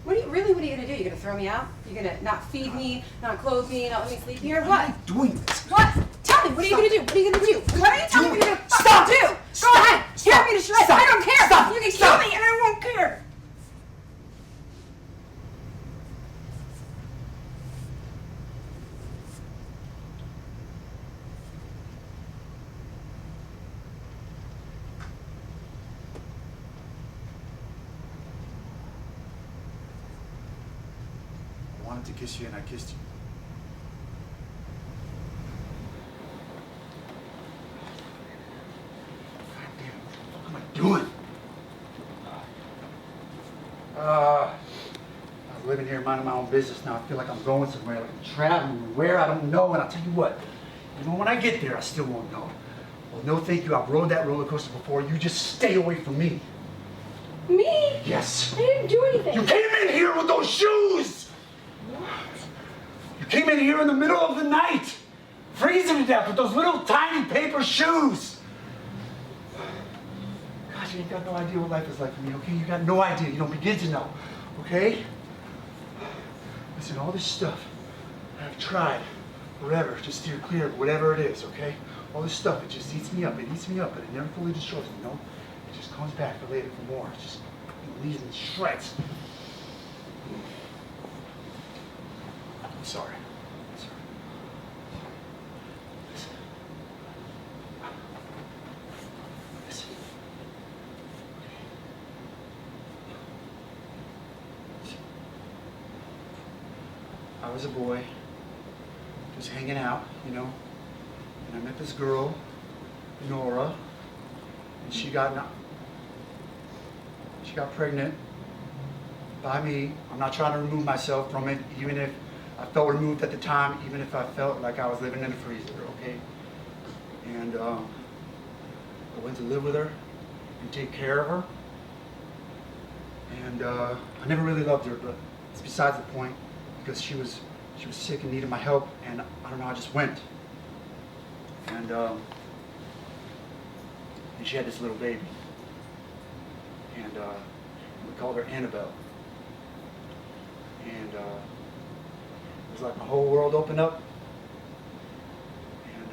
What are you gonna do? You're gonna throw me out? You're gonna not feed me, not clothe me, not let me sleep here? What? I'm doing this. What? Tell me, what are you gonna do? What are you gonna do? What are you telling me to do? Stop! Do! Go Stop! ahead! Tear Stop! me to shreds! Stop! I don't care! Stop! You can Stop! kill me and I won't care! I wanted to kiss you and I kissed you. God damn it, what am I doing? I was living here minding my own business. Now I feel like I'm going somewhere, like I'm traveling. Where, I don't know. And I'll tell you what, even when I get there, I still won't know. Well, no thank you. I've rode that roller coaster before. You just stay away from me. Me? Yes. I didn't do anything. You came in here with those shoes! You came in here in the middle of the night, freezing to death with those little tiny paper shoes. God, you ain't got no idea what life is like for me, okay? You got no idea. You don't begin to know, okay? Listen, all this stuff I've tried forever to steer clear of whatever it is, okay? All this stuff, it just eats me up. It eats me up, but it never fully destroys me, you know? It just comes back for later for more. It just leaves me in shreds. I'm sorry. I'm sorry. Listen. Listen. Okay. I was a boy, just hanging out, you know, and I met this girl, Nora, and she got pregnant by me. I'm not trying to remove myself from it, even if I felt removed at the time, even if I felt like I was living in a freezer, okay? And I went to live with her and take care of her. And I never really loved her, but it's besides the point, because she was sick and needed my help, and I don't know, I just went. And she had this little baby. And we called her Annabelle. And it was like my whole world opened up. And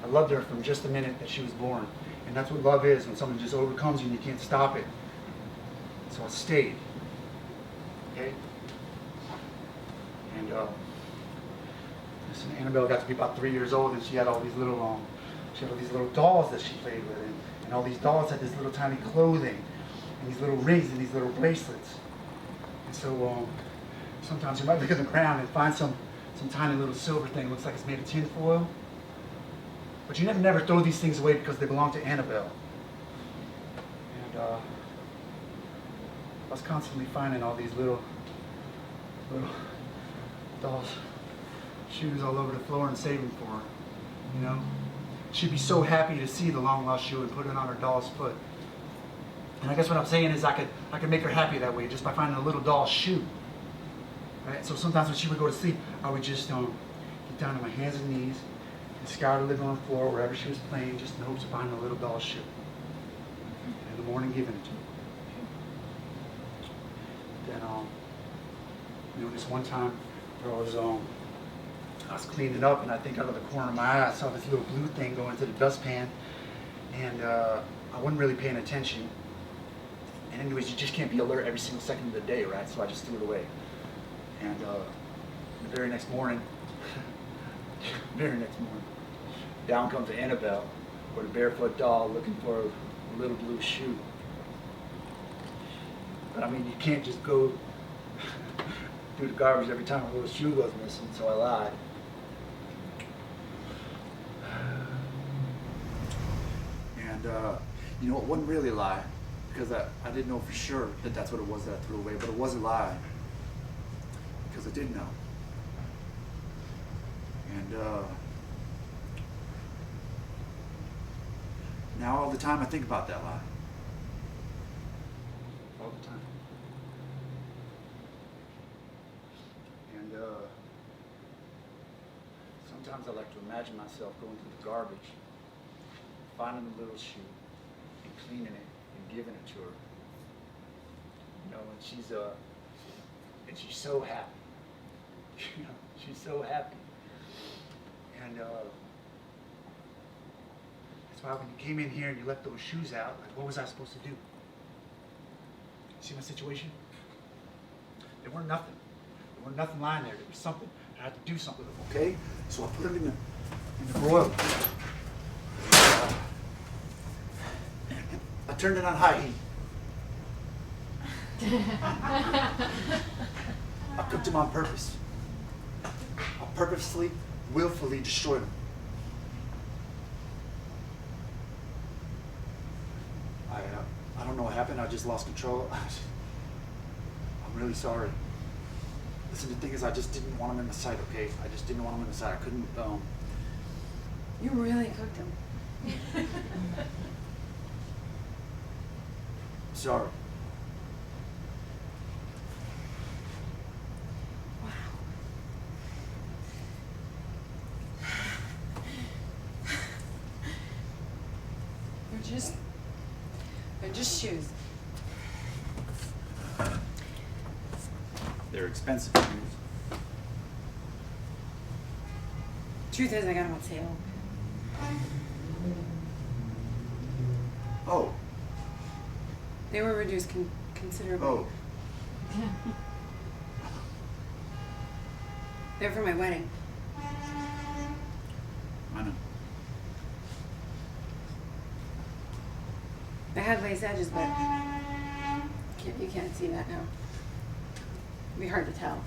I loved her from just the minute that she was born. And that's what love is, when someone just overcomes you and you can't stop it. So I stayed. Okay? And listen, Annabelle got to be about 3 years old, and she had all these little she had all these little dolls that she played with, and all these dolls had this little tiny clothing, and these little rings and these little bracelets. And so sometimes you might look at the ground and find some tiny little silver thing, looks like it's made of tin foil. But you never throw these things away because they belong to Annabelle. And I was constantly finding all these little dolls' shoes all over the floor and saving for her, you know? She'd be so happy to see the long lost shoe and put it on her doll's foot. And I guess what I'm saying is I could make her happy that way just by finding a little doll's shoe. Right? So sometimes when she would go to sleep, I would just get down on my hands and knees and scour the living room floor wherever she was playing, just in hopes of finding a little doll's shoe. And in the morning, giving it to her. Then, this one time where I was cleaning up, and I think out of the corner of my eye I saw this little blue thing go into the dustpan, and I wasn't really paying attention. And anyways, you just can't be alert every single second of the day, right? So I just threw it away. And the very next morning, down comes Annabelle with a barefoot doll looking for a little blue shoe. But I mean, you can't just go through the garbage every time a little shoe goes missing, so I lied. And it wasn't really a lie, because I didn't know for sure that that's what it was that I threw away, but it was a lie, because I did know. And now all the time I think about that lie. All the time. And sometimes I like to imagine myself going through the garbage, finding the little shoe, and cleaning it and giving it to her. And she's so happy. She's so happy. And that's why when you came in here and you left those shoes out, like, what was I supposed to do? See my situation? There weren't nothing. There weren't nothing lying there. There was something. I had to do something with them, okay? So I put them in the broiler. I turned it on high heat. I cooked them on purpose. I purposely, willfully destroyed them. I don't know what happened. I just lost control. I'm really sorry. Listen, the thing is, I just didn't want them in the sight, okay? I just didn't want them in the sight. I couldn't, You really cooked them. Sorry. Wow. They're just shoes. They're expensive shoes. Truth is, I got them on sale. Oh. They were reduced considerably. Oh. They're for my wedding. I know. I had lace edges, but you can't see that now. It'd be hard to tell.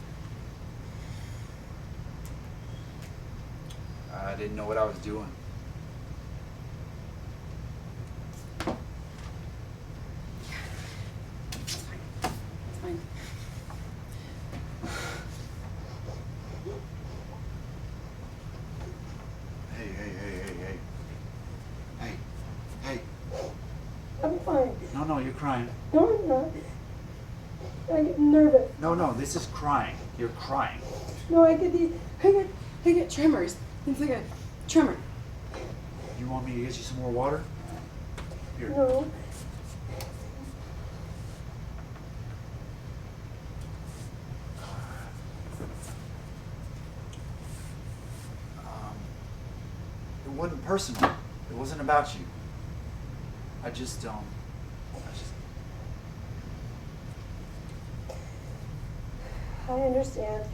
I didn't know what I was doing. It's fine. It's fine. Hey. I'm fine. No, you're crying. No, I'm not. I get nervous. No, this is crying. You're crying. No, I get these. I get tremors. It's like a tremor. You want me to get you some more water? Here. No. It wasn't personal. It wasn't about you. I just I understand.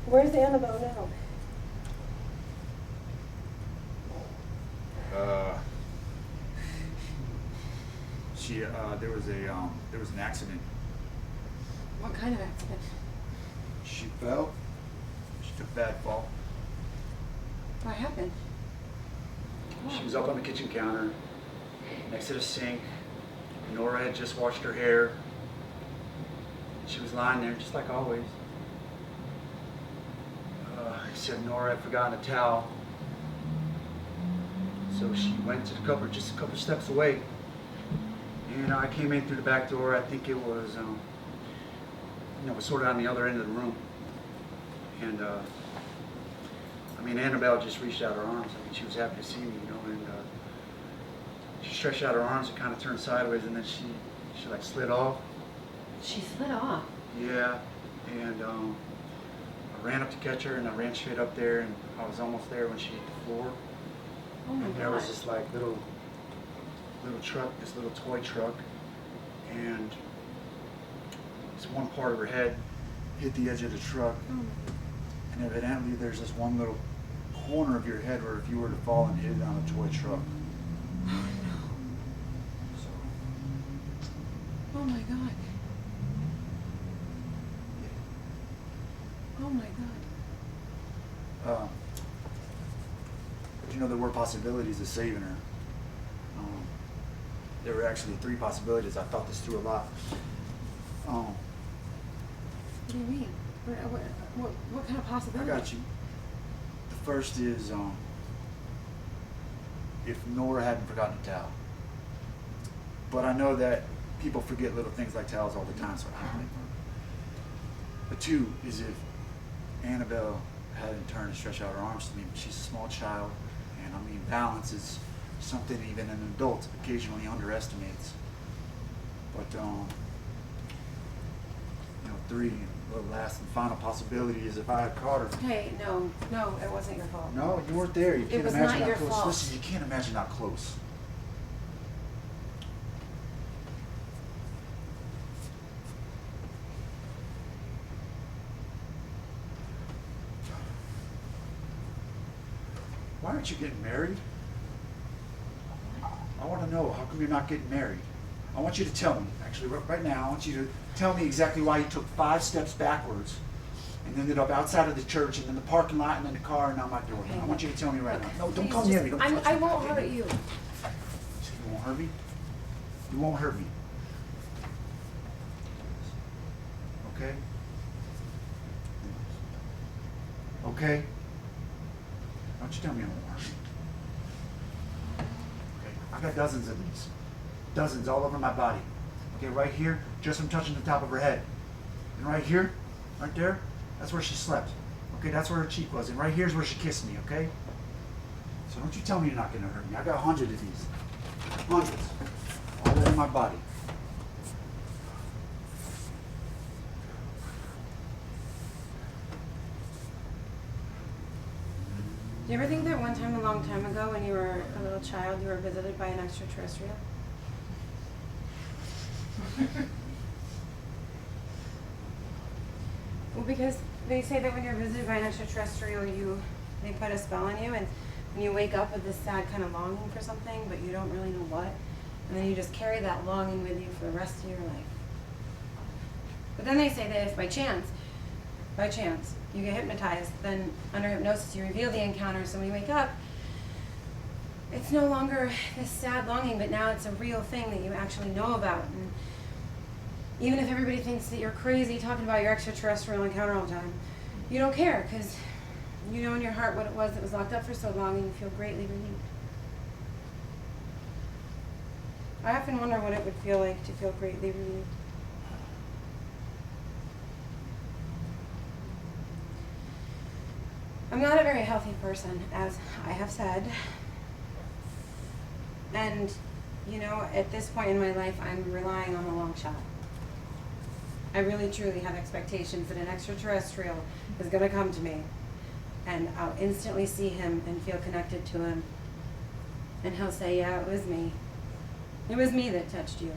Where's Annabelle now? there was an accident. What kind of accident? She fell. She took a bad fall. What happened? She was up on the kitchen counter, next to the sink. Nora had just washed her hair. She was lying there just like always. Except Nora had forgotten a towel. So she went to the cupboard just a couple steps away. And I came in through the back door. I think it was, was sort of on the other end of the room. And, Annabelle just reached out her arms. She was happy to see me, and she stretched out her arms and kind of turned sideways, and then she like slid off. She slid off. Yeah, and I ran up to catch her, and I ran straight up there, and I was almost there when she hit the floor. Oh my And God. there was this like little truck, this little toy truck, and this one part of her head hit the edge of the truck, and evidently there's this one little corner of your head where if you were to fall and hit it on a toy truck. So, Oh my God. Oh my God. but there were possibilities of saving her. There were actually 3 possibilities. I thought this through a lot. What do you mean? What kind of I possibility? got you. The first is if Nora hadn't forgotten a towel. But I know that people forget little things like towels all the time, so I can't blame her. But 2 is if Annabelle hadn't turned and stretched out her arms to me. She's a small child, and balance is something even an adult occasionally underestimates. But 3, the last and final possibility is if I had caught her. Hey, no, it wasn't your fault. No, you weren't there. You can't was imagine not how your close. fault. Listen, you can't imagine how close. Why aren't you getting married? I want to know, how come you're not getting married? I want you to tell me, actually, right now, I want you to tell me exactly why you took 5 steps backwards and ended up outside of the church and then the parking lot and then the car and out my door. Okay. I want you to tell me right now. No, don't Please, come near me. Don't touch me. I won't okay? hurt you. You say you won't hurt me? You won't hurt me. Okay? Okay? Why don't you tell me I won't hurt you? Okay, I've got dozens of these. Dozens all over my body. Okay, right here, just from touching the top of her head. And right here, right there, that's where she slept. Okay, that's where her cheek was. And right here's where she kissed me, okay? So don't you tell me you're not gonna hurt me. I got 100 of these. Hundreds. All over my body. Do you ever think that one time, a long time ago, when you were a little child, you were visited by an extraterrestrial? Well, because they say that when you're visited by an extraterrestrial, they put a spell on you, and when you wake up with this sad kind of longing for something, but you don't really know what, and then you just carry that longing with you for the rest of your life. But then they say that if by chance, you get hypnotized, then under hypnosis you reveal the encounter, so when you wake up, it's no longer this sad longing, but now it's a real thing that you actually know about. And even if everybody thinks that you're crazy talking about your extraterrestrial encounter all the time, you don't care, because you know in your heart what it was that was locked up for so long, and you feel greatly relieved. I often wonder what it would feel like to feel greatly relieved. I'm not a very healthy person, as I have said. And, at this point in my life, I'm relying on the long shot. I really, truly have expectations that an extraterrestrial is going to come to me, and I'll instantly see him and feel connected to him. And he'll say, yeah, it was me. It was me that touched you.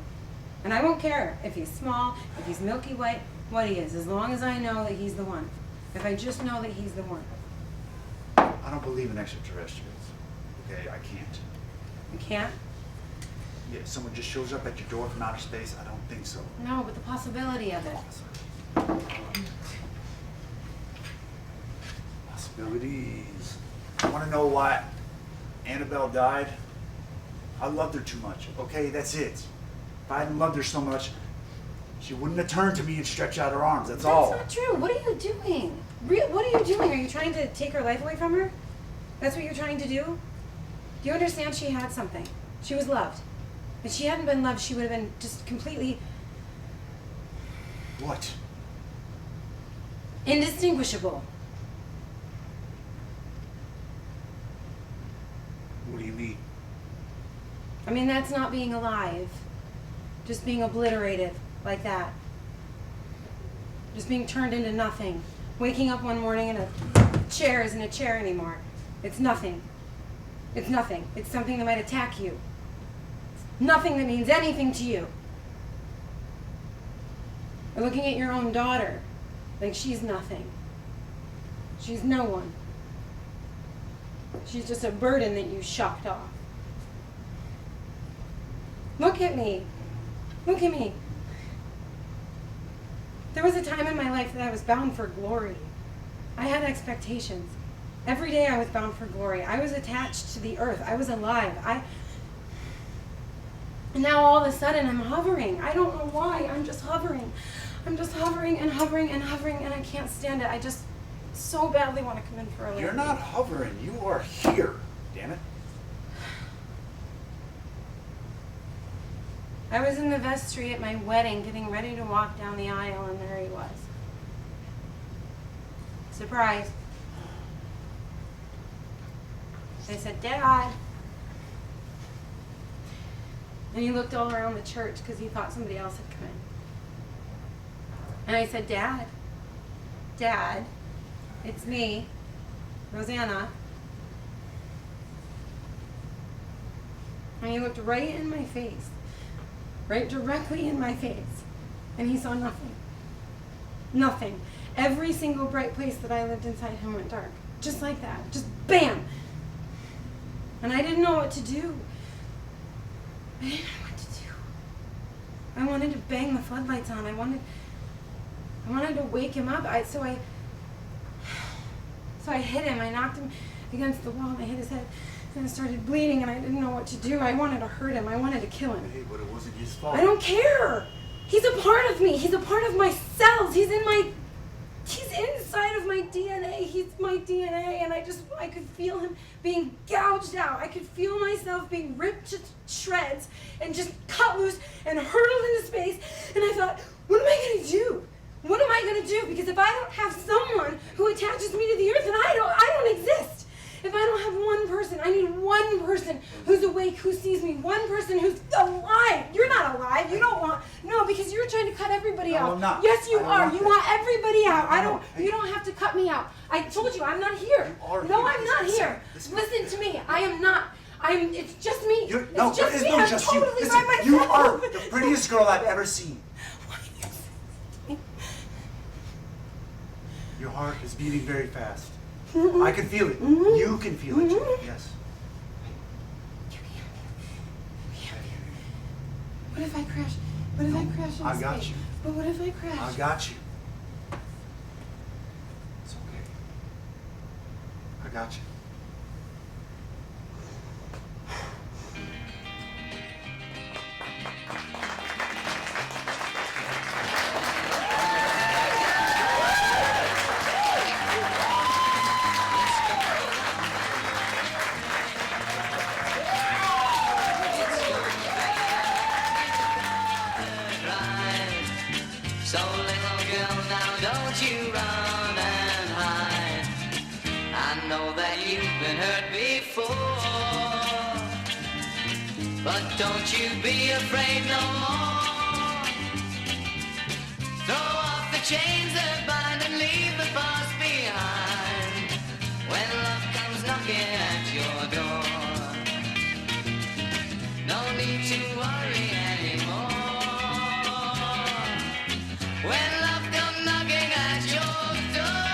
And I won't care if he's small, if he's milky white, what he is, as long as I know that he's the one. If I just know that he's the one. I don't believe in extraterrestrials. Okay, I can't. You can't? Yeah, someone just shows up at your door from outer space? I don't think so. No, but the possibility of it. Possibilities. I want to know why Annabelle died. I loved her too much. Okay, that's it. If I hadn't loved her so much, she wouldn't have turned to me and stretched out her arms. That's all. That's not true. What are you doing? What are you doing? Are you trying to take her life away from her? That's what you're trying to do? Do you understand she had something? She was loved. If she hadn't been loved, she would have been just completely What? indistinguishable. What do you mean? I mean, that's not being alive. Just being obliterated like that. Just being turned into nothing. Waking up one morning and a chair isn't a chair anymore. It's nothing. It's nothing. It's something that might attack you. It's nothing that means anything to you. Or looking at your own daughter like she's nothing. She's no one. She's just a burden that you shucked off. Look at me. Look at me. There was a time in my life that I was bound for glory. I had expectations. Every day I was bound for glory. I was attached to the earth. I was alive. And now all of a sudden I'm hovering. I don't know why. I'm just hovering. I'm just hovering and hovering and hovering, and I can't stand it. I just so badly want to come in for a You're landing. not hovering. You are here. Damn it. I was in the vestry at my wedding, getting ready to walk down the aisle, and there he was. Surprise. I said, Dad. And he looked all around the church because he thought somebody else had come in. And I said, Dad, Dad, it's me, Rosanna. And he looked right in my face, right directly in my face, and he saw nothing. Nothing. Every single bright place that I lived inside him went dark. Just like that. Just BAM! And I didn't know what to do. I didn't know what to do. I wanted to bang the floodlights on. I wanted to wake him up. So I hit him. I knocked him against the wall and I hit his head. And it started bleeding and I didn't know what to do. I wanted to hurt him. I wanted to kill him. Hey, but it wasn't his fault. I don't care. He's a part of me. He's a part of my cells. He's inside of my DNA. He's my DNA, and I could feel him being gouged out. I could feel myself being ripped to shreds and just cut loose and hurtled into space. And I thought, what am I going to do? What am I going to do? Because if I don't have someone who attaches me to the earth, then I don't exist. If I don't have one person, I need one person who's awake, who sees me, one person who's alive. You're not alive. You don't want, no, because you're trying to cut everybody out. I'm not. Yes, you I don't are. want You that. want everybody out. Hey. You don't have to cut me out. I told you, I'm not here. You are No, here. I'm not Listen, here. listen. Listen to me. I am not. It's just me. No, It's there just is me. no I'm just totally you. Listen, by myself. you are the prettiest girl I've ever seen. Your heart is beating very fast. I can feel it. You can feel it too. Yes. What if I crash? What if I crash into I got space? you. But what if I crash? I got you. It's okay. I got you. So little girl, now don't you run and hide. I know that you've been hurt before, but don't you be afraid no more. Throw off the chains that bind and leave the past behind. When love comes knocking at your door, no need to worry anymore. When love comes knocking at your door,